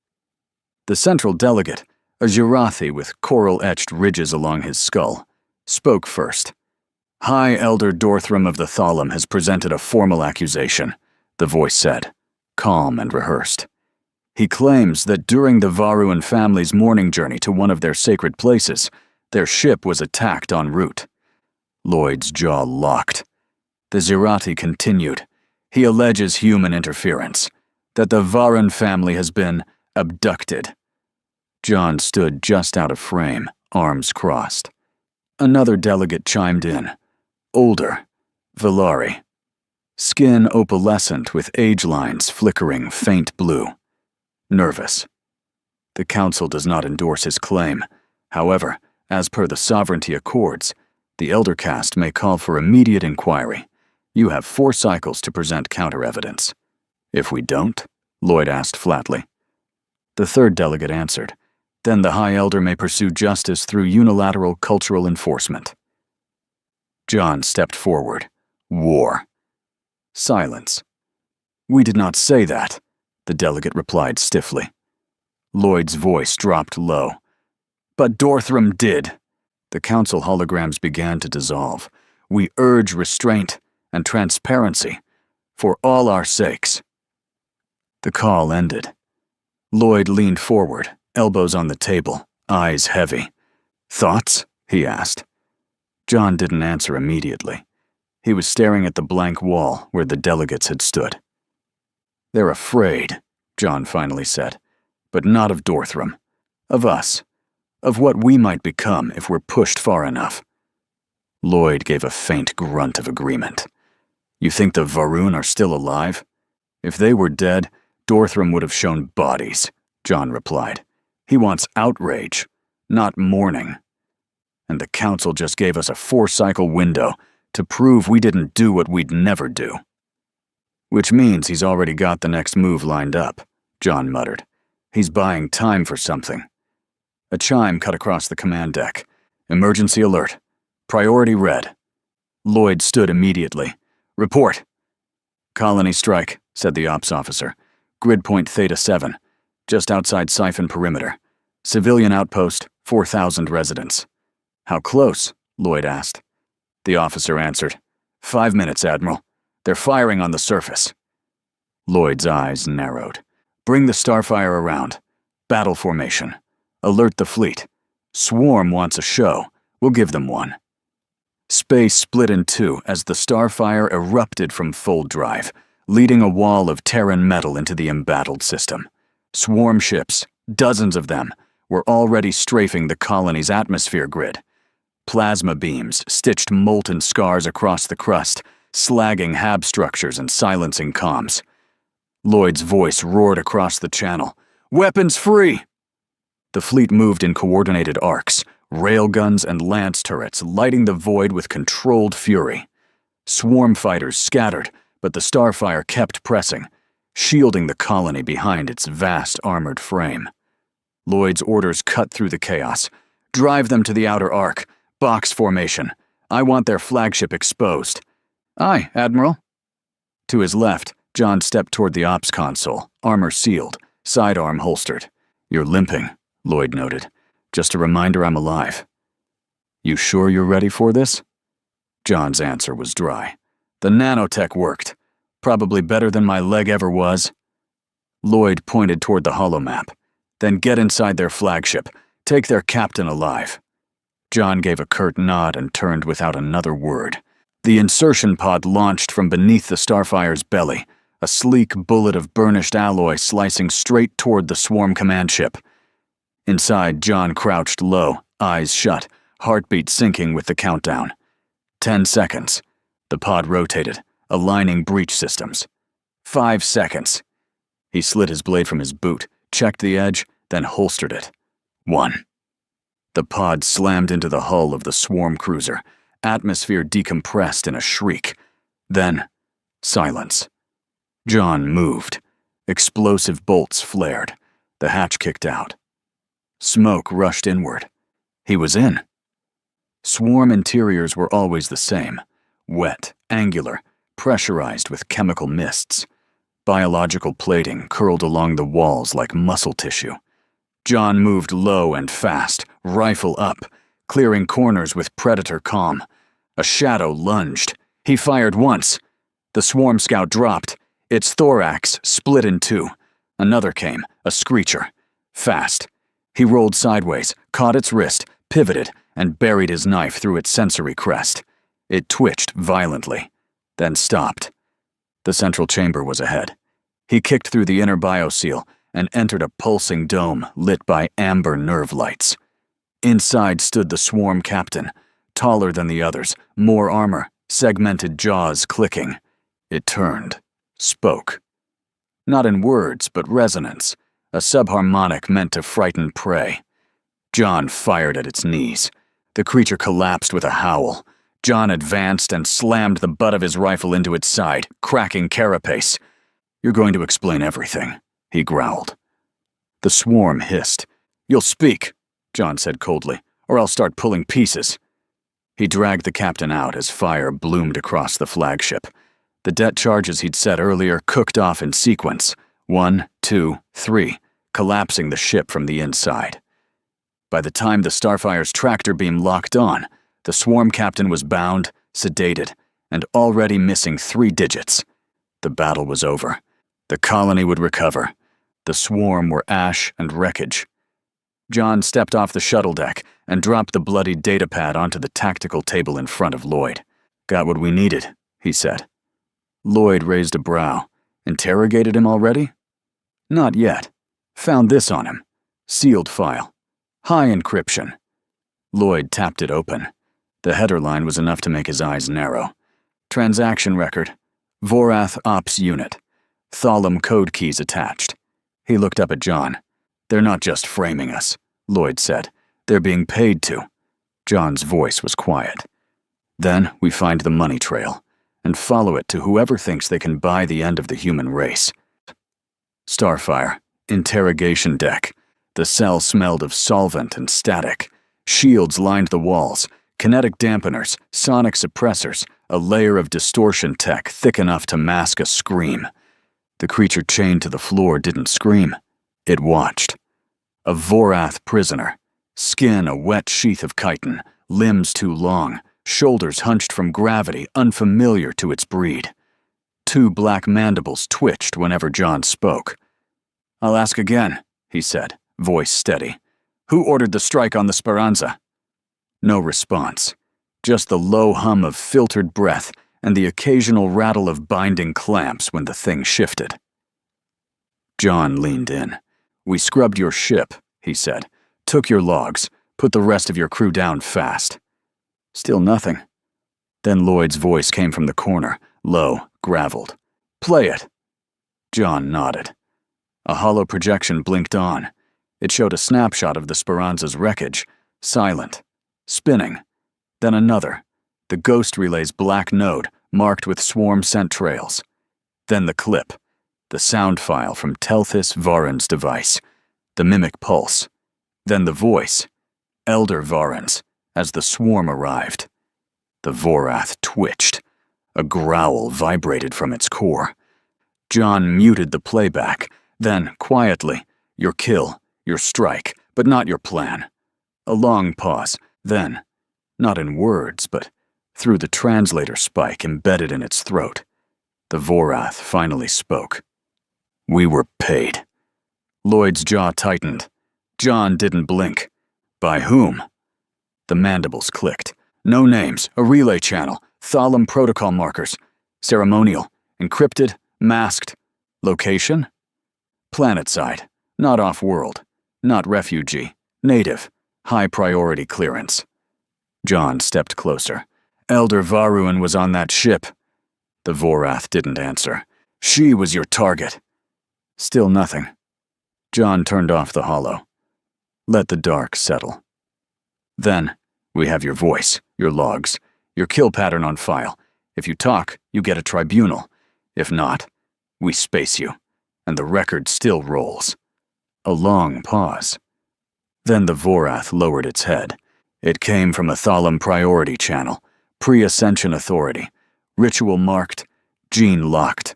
The central delegate, a Jirathi with coral-etched ridges along his skull, spoke first. "High Elder Dorthram of the Thalum has presented a formal accusation," the voice said, calm and rehearsed. "He claims that during the Varuan family's morning journey to one of their sacred places, their ship was attacked en route." Lloyd's jaw locked. The Jirathi continued. "He alleges human interference, that the Varan family has been abducted." John stood just out of frame, arms crossed. Another delegate chimed in. Older, Valari. Skin opalescent with age lines flickering faint blue. Nervous. The Council does not endorse his claim. However, as per the Sovereignty Accords, the Elder Caste may call for immediate inquiry. You have 4 cycles to present counter-evidence. "If we don't?" Lloyd asked flatly. The third delegate answered. "Then the High Elder may pursue justice through unilateral cultural enforcement." John stepped forward. "War." Silence. "We did not say that," the delegate replied stiffly. Lloyd's voice dropped low. "But Dorthram did." The Council holograms began to dissolve. "We urge restraint and transparency for all our sakes." The call ended. Lloyd leaned forward, elbows on the table, eyes heavy. "Thoughts?" he asked. John didn't answer immediately. He was staring at the blank wall where the delegates had stood. "They're afraid," John finally said, "but not of Dorthram. Of us. Of what we might become if we're pushed far enough." Lloyd gave a faint grunt of agreement. "You think the Varun are still alive?" "If they were dead, Dorthram would have shown bodies," John replied. "He wants outrage, not mourning. And the Council just gave us a 4-cycle window to prove we didn't do what we'd never do." "Which means he's already got the next move lined up," John muttered. "He's buying time for something." A chime cut across the command deck. "Emergency alert. Priority red." Lloyd stood immediately. "Report." "Colony strike," said the ops officer. "Grid point Theta 7, just outside Siphon perimeter. Civilian outpost, 4,000 residents." "How close?" Lloyd asked. The officer answered. 5 minutes, Admiral. They're firing on the surface." Lloyd's eyes narrowed. "Bring the Starfire around. Battle formation. Alert the fleet. Swarm wants a show. We'll give them one." Space split in 2 as the Starfire erupted from full drive, leading a wall of Terran metal into the embattled system. Swarm ships, dozens of them, were already strafing the colony's atmosphere grid. Plasma beams stitched molten scars across the crust, slagging HAB structures and silencing comms. Lloyd's voice roared across the channel. "Weapons free!" The fleet moved in coordinated arcs, railguns and lance turrets lighting the void with controlled fury. Swarm fighters scattered, but the Starfire kept pressing, shielding the colony behind its vast armored frame. Lloyd's orders cut through the chaos. "Drive them to the outer arc. Box formation. I want their flagship exposed." "Aye, Admiral." To his left, John stepped toward the ops console, armor sealed, sidearm holstered. "You're limping," Lloyd noted. "Just a reminder I'm alive." "You sure you're ready for this?" John's answer was dry. "The nanotech worked. Probably better than my leg ever was." Lloyd pointed toward the holomap. "Then get inside their flagship. Take their captain alive." John gave a curt nod and turned without another word. The insertion pod launched from beneath the Starfire's belly, a sleek bullet of burnished alloy slicing straight toward the swarm command ship. Inside, John crouched low, eyes shut, heartbeat syncing with the countdown. 10 seconds. The pod rotated, aligning breach systems. 5 seconds. He slid his blade from his boot, checked the edge, then holstered it. 1. The pod slammed into the hull of the swarm cruiser, atmosphere decompressed in a shriek. Then, silence. John moved. Explosive bolts flared. The hatch kicked out. Smoke rushed inward. He was in. Swarm interiors were always the same. Wet, angular, pressurized with chemical mists. Biological plating curled along the walls like muscle tissue. John moved low and fast, rifle up, clearing corners with predator calm. A shadow lunged. He fired once. The swarm scout dropped. Its thorax split in two. Another came, a screecher. Fast. He rolled sideways, caught its wrist, pivoted, and buried his knife through its sensory crest. It twitched violently, then stopped. The central chamber was ahead. He kicked through the inner bioseal and entered a pulsing dome lit by amber nerve lights. Inside stood the swarm captain, taller than the others, more armor, segmented jaws clicking. It turned, spoke. Not in words, but resonance, a subharmonic meant to frighten prey. John fired at its knees. The creature collapsed with a howl. John advanced and slammed the butt of his rifle into its side, cracking carapace. "You're going to explain everything," he growled. The swarm hissed. "You'll speak," John said coldly, "or I'll start pulling pieces." He dragged the captain out as fire bloomed across the flagship. The det charges he'd set earlier cooked off in sequence. 1, 2, 3, collapsing the ship from the inside. By the time the Starfire's tractor beam locked on, the swarm captain was bound, sedated, and already missing 3 digits. The battle was over. The colony would recover. The swarm were ash and wreckage. John stepped off the shuttle deck and dropped the bloodied datapad onto the tactical table in front of Lloyd. "Got what we needed," he said. Lloyd raised a brow. "Interrogated him already?" "Not yet. Found this on him. Sealed file. High encryption." Lloyd tapped it open. The header line was enough to make his eyes narrow. "Transaction record. Vorath Ops Unit. Thalum code keys attached." He looked up at John. "They're not just framing us," Lloyd said. "They're being paid to." John's voice was quiet. "Then we find the money trail, and follow it to whoever thinks they can buy the end of the human race." Starfire. Interrogation deck. The cell smelled of solvent and static. Shields lined the walls. Kinetic dampeners, sonic suppressors, a layer of distortion tech thick enough to mask a scream. The creature chained to the floor didn't scream. It watched. A Vorath prisoner. Skin a wet sheath of chitin, limbs too long, shoulders hunched from gravity unfamiliar to its breed. 2 black mandibles twitched whenever John spoke. "I'll ask again," he said, voice steady. "Who ordered the strike on the Speranza?" No response. Just the low hum of filtered breath and the occasional rattle of binding clamps when the thing shifted. John leaned in. "We scrubbed your ship," he said. "Took your logs. Put the rest of your crew down fast." Still nothing. Then Lloyd's voice came from the corner, low, graveled. "Play it." John nodded. A hollow projection blinked on. It showed a snapshot of the Speranza's wreckage, silent, spinning. Then another, the ghost relay's black node marked with swarm scent trails. Then the clip, the sound file from Telthis Varan's device, the mimic pulse. Then the voice, Elder Varan's, as the swarm arrived. The Vorath twitched. A growl vibrated from its core. John muted the playback, then, quietly, "Your kill, your strike, but not your plan." A long pause, then, not in words, but through the translator spike embedded in its throat, the Vorath finally spoke. "We were paid." Lloyd's jaw tightened. John didn't blink. "By whom?" The mandibles clicked. No names, a relay channel, Thalum protocol markers. Ceremonial, encrypted, masked. Location? Planet side, not off-world, not refugee, native, high priority clearance. John stepped closer. Elder Varun was on that ship. The Vorath didn't answer. She was your target. Still nothing. John turned off the holo. Let the dark settle. Then, we have your voice, your logs, your kill pattern on file. If you talk, you get a tribunal. If not, we space you, and the record still rolls. A long pause. Then the Vorath lowered its head. It came from a Thalum priority channel, pre-ascension authority, ritual marked, gene locked.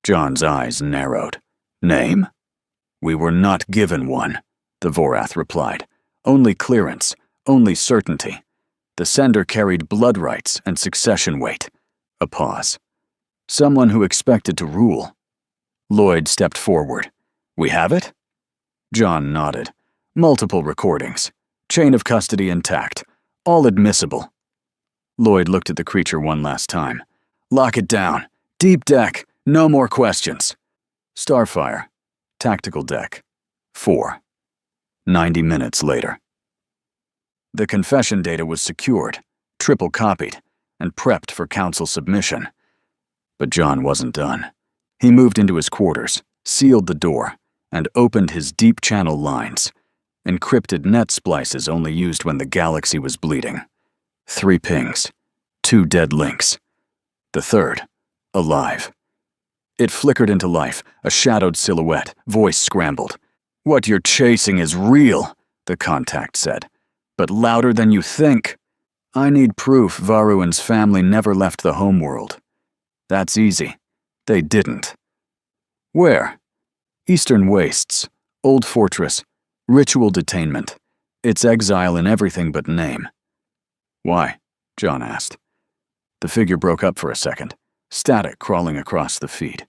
John's eyes narrowed. Name? We were not given one, the Vorath replied. Only clearance, only certainty. The sender carried blood rights and succession weight. A pause. Someone who expected to rule. Lloyd stepped forward. We have it? John nodded. Multiple recordings. Chain of custody intact. All admissible. Lloyd looked at the creature one last time. Lock it down. Deep deck. No more questions. Starfire. Tactical deck. 4. 90 minutes later. The confession data was secured, triple copied, and prepped for council submission. But John wasn't done. He moved into his quarters, sealed the door, and opened his deep channel lines. Encrypted net splices only used when the galaxy was bleeding. 3 pings. 2 dead links. The third, alive. It flickered into life, a shadowed silhouette, voice scrambled. What you're chasing is real, the contact said. But louder than you think. I need proof Varun's family never left the homeworld. That's easy. They didn't. Where? Eastern Wastes, Old Fortress, ritual detainment. It's exile in everything but name. Why? John asked. The figure broke up for a second, static crawling across the feed.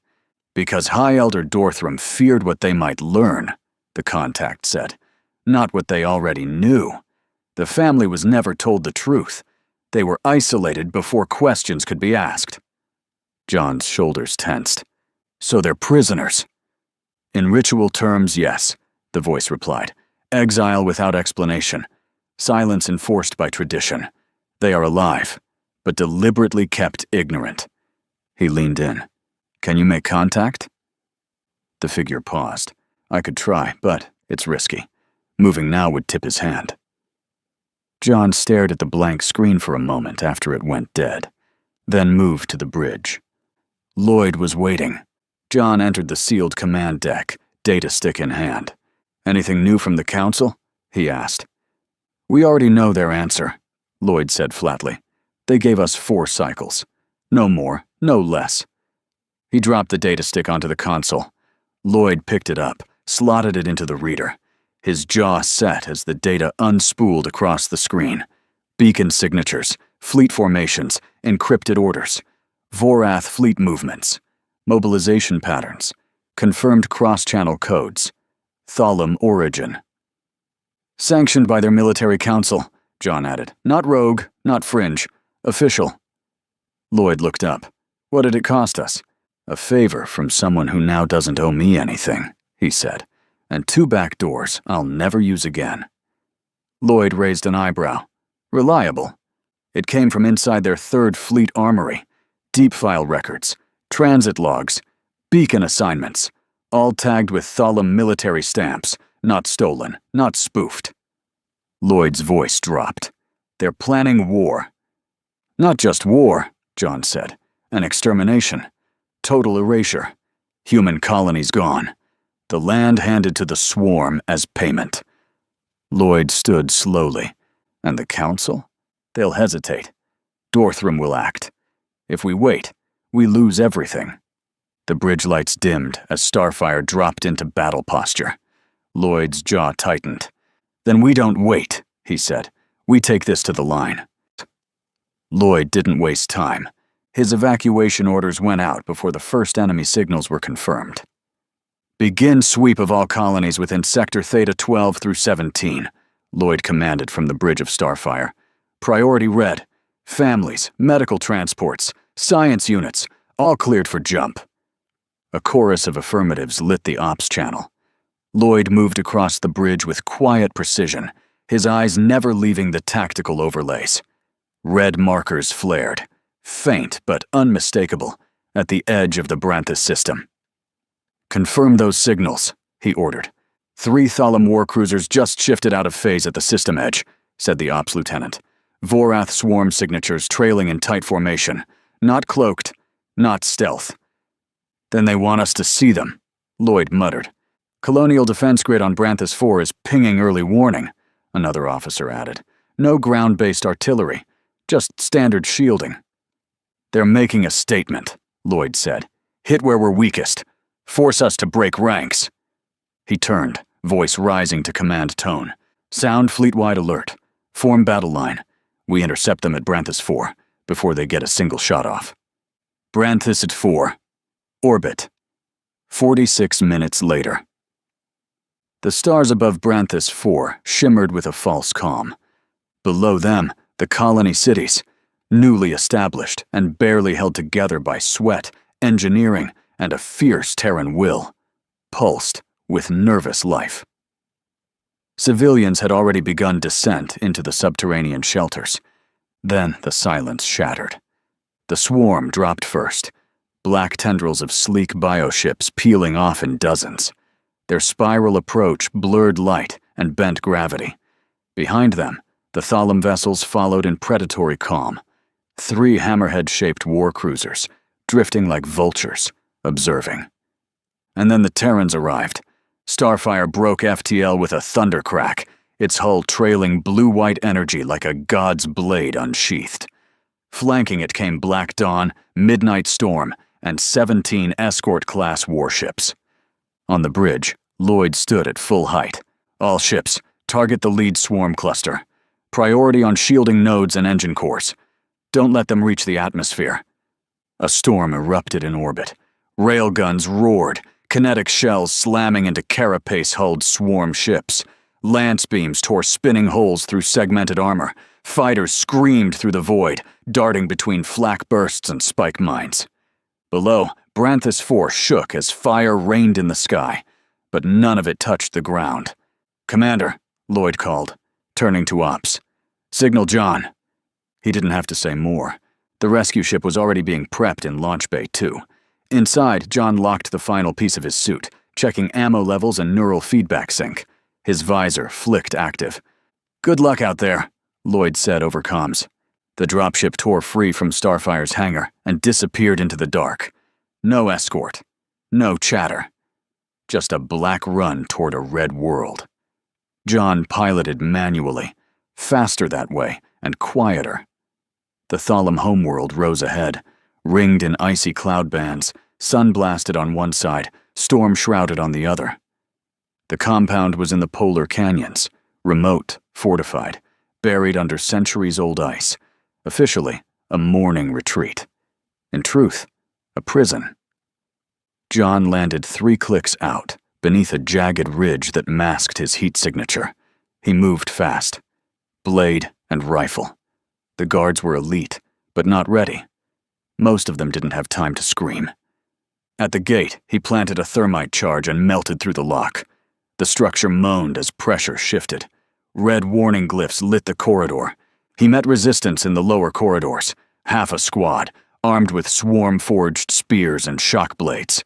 Because High Elder Dorthram feared what they might learn, the contact said, not what they already knew. The family was never told the truth. They were isolated before questions could be asked. John's shoulders tensed. So they're prisoners. In ritual terms, yes, the voice replied. Exile without explanation. Silence enforced by tradition. They are alive, but deliberately kept ignorant. He leaned in. Can you make contact? The figure paused. I could try, but it's risky. Moving now would tip his hand. John stared at the blank screen for a moment after it went dead, then moved to the bridge. Lloyd was waiting. John entered the sealed command deck, data stick in hand. Anything new from the council? He asked. We already know their answer, Lloyd said flatly. They gave us 4 cycles. No more, no less. He dropped the data stick onto the console. Lloyd picked it up, slotted it into the reader. His jaw set as the data unspooled across the screen. Beacon signatures, fleet formations, encrypted orders, Vorath fleet movements, mobilization patterns, confirmed cross-channel codes, Thalum origin. Sanctioned by their military council, John added. Not rogue, not fringe. Official. Lloyd looked up. What did it cost us? A favor from someone who now doesn't owe me anything, he said. And 2 back doors I'll never use again. Lloyd raised an eyebrow. Reliable. It came from inside their 3rd Fleet Armory. Deep file records, transit logs, beacon assignments, all tagged with Thalum military stamps, not stolen, not spoofed. Lloyd's voice dropped. They're planning war. Not just war, John said. An extermination. Total erasure. Human colonies gone. The land handed to the swarm as payment. Lloyd stood slowly. And the council? They'll hesitate. Dorthram will act. If we wait, we lose everything. The bridge lights dimmed as Starfire dropped into battle posture. Lloyd's jaw tightened. Then we don't wait, he said. We take this to the line. Lloyd didn't waste time. His evacuation orders went out before the first enemy signals were confirmed. Begin sweep of all colonies within Sector Theta 12 through 17. Lloyd commanded from the bridge of Starfire. Priority red. Families, medical transports, science units, all cleared for jump. A chorus of affirmatives lit the ops channel. Lloyd moved across the bridge with quiet precision, his eyes never leaving the tactical overlays. Red markers flared, faint but unmistakable, at the edge of the Branthis system. "Confirm those signals," he ordered. "3 Thalum warcruisers just shifted out of phase at the system edge," said the ops lieutenant. "Vorath swarm signatures trailing in tight formation. Not cloaked, not stealth." "Then they want us to see them," Lloyd muttered. "Colonial defense grid on Branthis 4 is pinging early warning," another officer added. "No ground-based artillery, just standard shielding." "They're making a statement," Lloyd said. "Hit where we're weakest. Force us to break ranks." He turned, voice rising to command tone. "Sound fleet-wide alert. Form battle line. We intercept them at Branthis 4, before they get a single shot off." Branthis at 4. Orbit. 46 minutes later. The stars above Branthis 4 shimmered with a false calm. Below them, the colony cities, newly established and barely held together by sweat, engineering, and a fierce Terran will, pulsed with nervous life. Civilians had already begun descent into the subterranean shelters. Then the silence shattered. The swarm dropped first, black tendrils of sleek bioships peeling off in dozens. Their spiral approach blurred light and bent gravity. Behind them, the Thalum vessels followed in predatory calm. 3 hammerhead-shaped war cruisers, drifting like vultures, observing. And then the Terrans arrived. Starfire broke FTL with a thunder crack, its hull trailing blue-white energy like a god's blade unsheathed. Flanking it came Black Dawn, Midnight Storm, and 17 escort-class warships. On the bridge, Lloyd stood at full height. "All ships, target the lead swarm cluster. Priority on shielding nodes and engine cores. Don't let them reach the atmosphere." A storm erupted in orbit. Railguns roared, kinetic shells slamming into carapace-hulled swarm ships. Lance beams tore spinning holes through segmented armor. Fighters screamed through the void, darting between flak bursts and spike mines. Below, Branthis 4 shook as fire rained in the sky, but none of it touched the ground. "Commander," Lloyd called, turning to ops. "Signal John." He didn't have to say more. The rescue ship was already being prepped in Launch Bay 2. Inside, John locked the final piece of his suit, checking ammo levels and neural feedback sync. His visor flicked active. "Good luck out there," Lloyd said over comms. The dropship tore free from Starfire's hangar and disappeared into the dark. No escort. No chatter. Just a black run toward a red world. John piloted manually, faster that way and quieter. The Thalum homeworld rose ahead, ringed in icy cloud bands, sun-blasted on one side, storm-shrouded on the other. The compound was in the polar canyons, remote, fortified, buried under centuries-old ice. Officially, a mourning retreat. In truth, a prison. John landed 3 clicks out, beneath a jagged ridge that masked his heat signature. He moved fast. Blade and rifle. The guards were elite, but not ready. Most of them didn't have time to scream. At the gate, he planted a thermite charge and melted through the lock. The structure moaned as pressure shifted. Red warning glyphs lit the corridor. He met resistance in the lower corridors, half a squad, armed with swarm-forged spears and shock blades.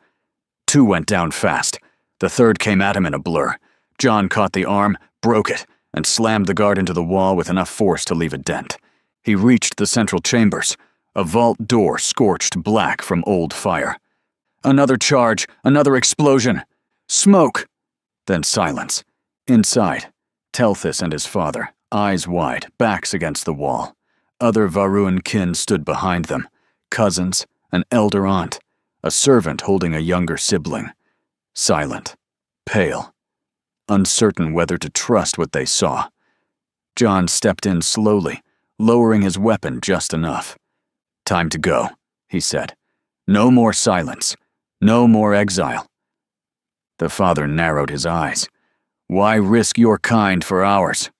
2 went down fast. The third came at him in a blur. John caught the arm, broke it, and slammed the guard into the wall with enough force to leave a dent. He reached the central chambers, a vault door scorched black from old fire. Another charge, another explosion. Smoke! Then silence. Inside, Telthus and his father, eyes wide, backs against the wall. Other Varuan kin stood behind them. Cousins, an elder aunt, a servant holding a younger sibling. Silent, pale, uncertain whether to trust what they saw. John stepped in slowly, lowering his weapon just enough. "Time to go," he said. "No more silence. No more exile." The father narrowed his eyes. "Why risk your kind for ours?"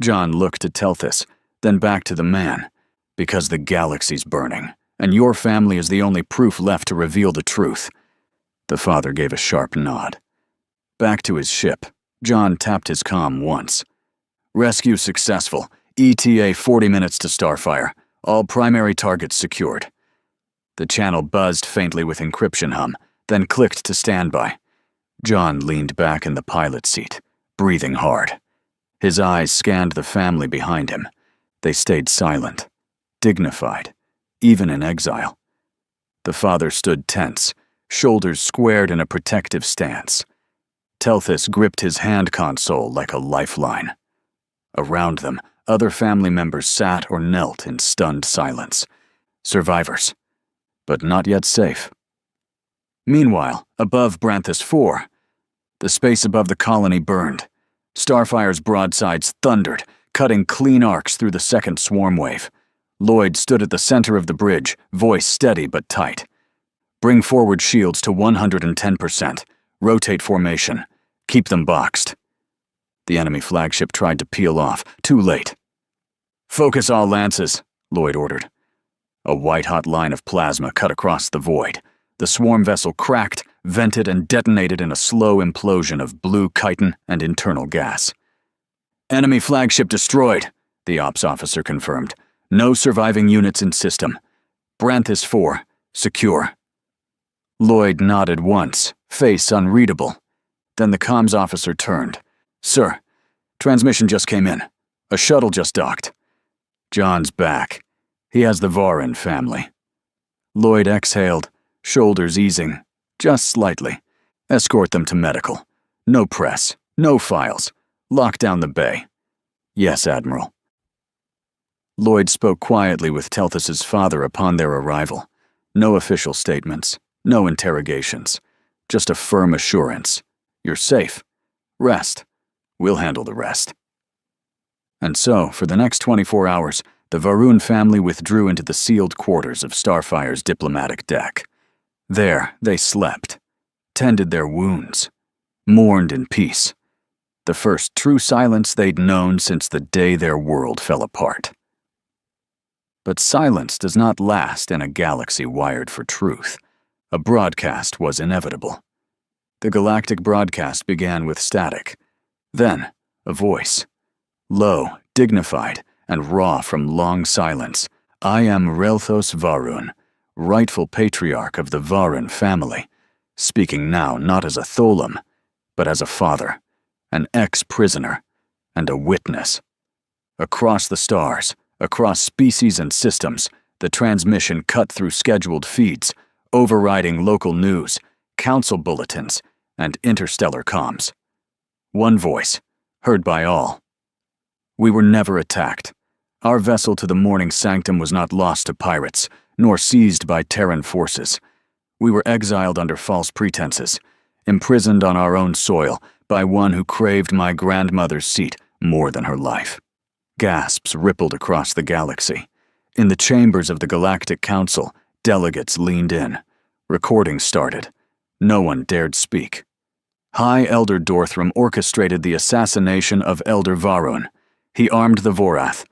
John looked to Telthus, then back to the man. Because the galaxy's burning, and your family is the only proof left to reveal the truth. The father gave a sharp nod. Back to his ship, John tapped his comm once. Rescue successful. ETA 40 minutes to Starfire. All primary targets secured. The channel buzzed faintly with encryption hum, then clicked to standby. John leaned back in the pilot's seat, breathing hard. His eyes scanned the family behind him. They stayed silent, dignified, even in exile. The father stood tense, shoulders squared in a protective stance. Telthus gripped his hand console like a lifeline. Around them, other family members sat or knelt in stunned silence. Survivors, but not yet safe. Meanwhile, above Branthis 4, the space above the colony burned. Starfire's broadsides thundered, cutting clean arcs through the second swarm wave. Lloyd stood at the center of the bridge, voice steady but tight. Bring forward shields to 110%. Rotate formation. Keep them boxed. The enemy flagship tried to peel off, too late. Focus all lances, Lloyd ordered. A white-hot line of plasma cut across the void. The swarm vessel cracked, vented, and detonated in a slow implosion of blue chitin and internal gas. Enemy flagship destroyed, the ops officer confirmed. No surviving units in system. Branthis 4, secure. Lloyd nodded once, face unreadable. Then the comms officer turned. Sir, transmission just came in. A shuttle just docked. John's back. He has the Varan family. Lloyd exhaled, shoulders easing, just slightly. Escort them to medical. No press, no files. Lock down the bay. Yes, Admiral. Lloyd spoke quietly with Telthus's father upon their arrival. No official statements, no interrogations. Just a firm assurance. You're safe. Rest. We'll handle the rest. And so, for the next 24 hours, the Varun family withdrew into the sealed quarters of Starfire's diplomatic deck. There, they slept, tended their wounds, mourned in peace. The first true silence they'd known since the day their world fell apart. But silence does not last in a galaxy wired for truth. A broadcast was inevitable. The galactic broadcast began with static. Then, a voice. Low, dignified, and raw from long silence. I am Relthos Varun, rightful patriarch of the Varan family, speaking now not as a Tholim, but as a father, an ex-prisoner, and a witness. Across the stars, across species and systems, the transmission cut through scheduled feeds, overriding local news, council bulletins, and interstellar comms. One voice, heard by all. We were never attacked. Our vessel to the morning sanctum was not lost to pirates, nor seized by Terran forces. We were exiled under false pretenses, imprisoned on our own soil by one who craved my grandmother's seat more than her life. Gasps rippled across the galaxy. In the chambers of the Galactic Council, delegates leaned in. Recordings started. No one dared speak. High Elder Dorthram orchestrated the assassination of Elder Varun. He armed the Vorath,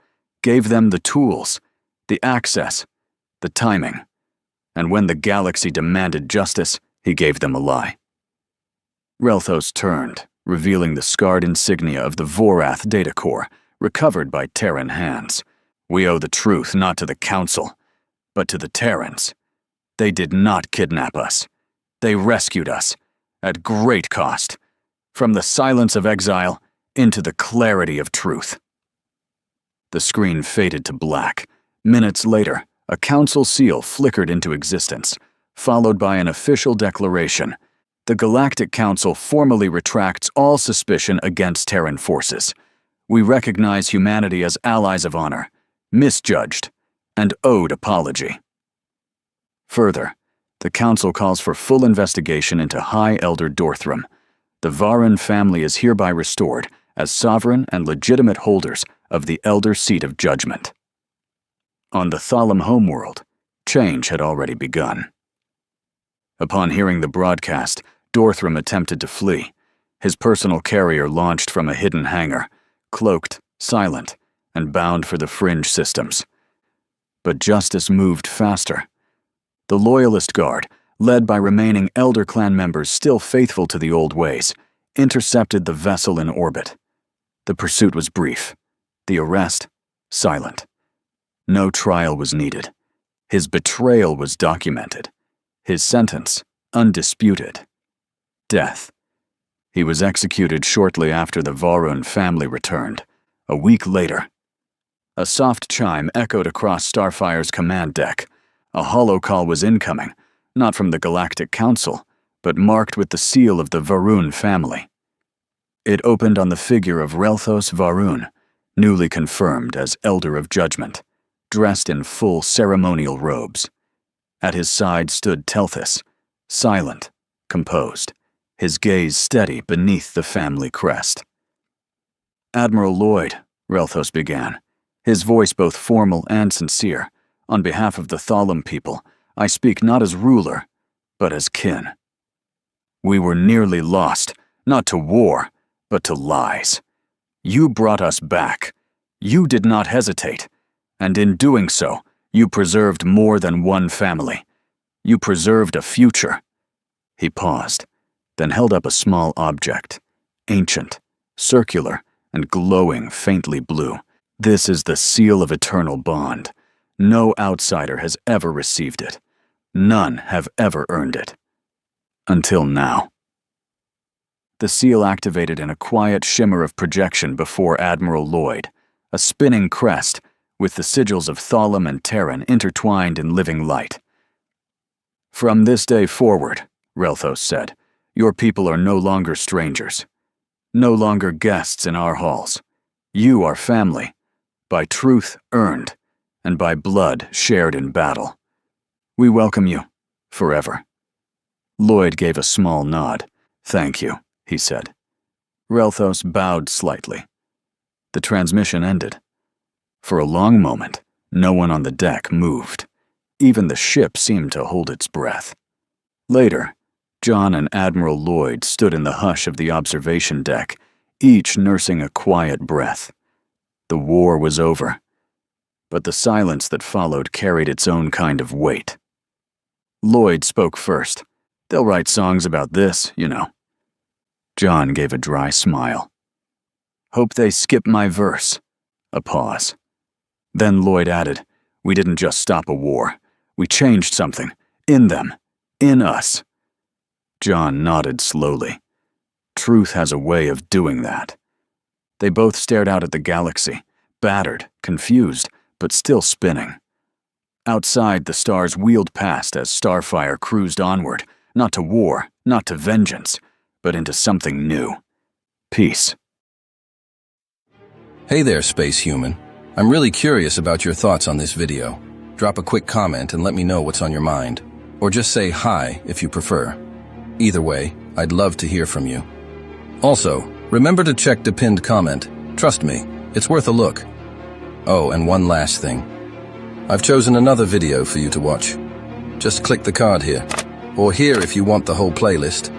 gave them the tools, the access, the timing. And when the galaxy demanded justice, he gave them a lie. Relthos turned, revealing the scarred insignia of the Vorath data core, recovered by Terran hands. We owe the truth not to the Council, but to the Terrans. They did not kidnap us. They rescued us, at great cost, from the silence of exile into the clarity of truth. The screen faded to black. Minutes later, a council seal flickered into existence, followed by an official declaration. The Galactic Council formally retracts all suspicion against Terran forces. We recognize humanity as allies of honor, misjudged, and owed apology. Further, the Council calls for full investigation into High Elder Dorthram. The Varan family is hereby restored as sovereign and legitimate holders of the Elder Seat of Judgment. On the Thalam homeworld, change had already begun. Upon hearing the broadcast, Dorthram attempted to flee. His personal carrier launched from a hidden hangar, cloaked, silent, and bound for the fringe systems. But justice moved faster. The Loyalist Guard, led by remaining Elder Clan members still faithful to the old ways, intercepted the vessel in orbit. The pursuit was brief. The arrest, silent. No trial was needed. His betrayal was documented. His sentence, undisputed. Death. He was executed shortly after the Varun family returned, a week later. A soft chime echoed across Starfire's command deck. A holocall was incoming, not from the Galactic Council, but marked with the seal of the Varun family. It opened on the figure of Relthos Varun, newly confirmed as Elder of Judgment, dressed in full ceremonial robes. At his side stood Telthus, silent, composed, his gaze steady beneath the family crest. "Admiral Lloyd," Relthos began, his voice both formal and sincere, "on behalf of the Thalam people, I speak not as ruler, but as kin. We were nearly lost, not to war, but to lies. You brought us back. You did not hesitate, and in doing so, you preserved more than one family. You preserved a future." He paused, then held up a small object, ancient, circular, and glowing faintly blue. "This is the seal of eternal bond. No outsider has ever received it. None have ever earned it. Until now." The seal activated in a quiet shimmer of projection before Admiral Lloyd, a spinning crest with the sigils of Thalam and Terran intertwined in living light. "From this day forward," Relthos said, "your people are no longer strangers, no longer guests in our halls. You are family, by truth earned, and by blood shared in battle. We welcome you, forever." Lloyd gave a small nod. "Thank you," he said. Relthos bowed slightly. The transmission ended. For a long moment, no one on the deck moved. Even the ship seemed to hold its breath. Later, John and Admiral Lloyd stood in the hush of the observation deck, each nursing a quiet breath. The war was over, but the silence that followed carried its own kind of weight. Lloyd spoke first. "They'll write songs about this, you know." John gave a dry smile. "Hope they skip my verse." A pause. Then Lloyd added, "We didn't just stop a war. We changed something. In them. In us." John nodded slowly. Truth has a way of doing that. They both stared out at the galaxy, battered, confused, but still spinning. Outside, the stars wheeled past as Starfire cruised onward, not to war, not to vengeance, but into something new. Peace. Hey there, space human. I'm really curious about your thoughts on this video. Drop a quick comment and let me know what's on your mind. Or just say hi if you prefer. Either way, I'd love to hear from you. Also, remember to check the pinned comment. Trust me, it's worth a look. Oh, and one last thing. I've chosen another video for you to watch. Just click the card here. Or here if you want the whole playlist.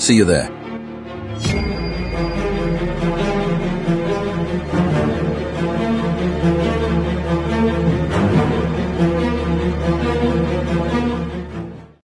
See you there.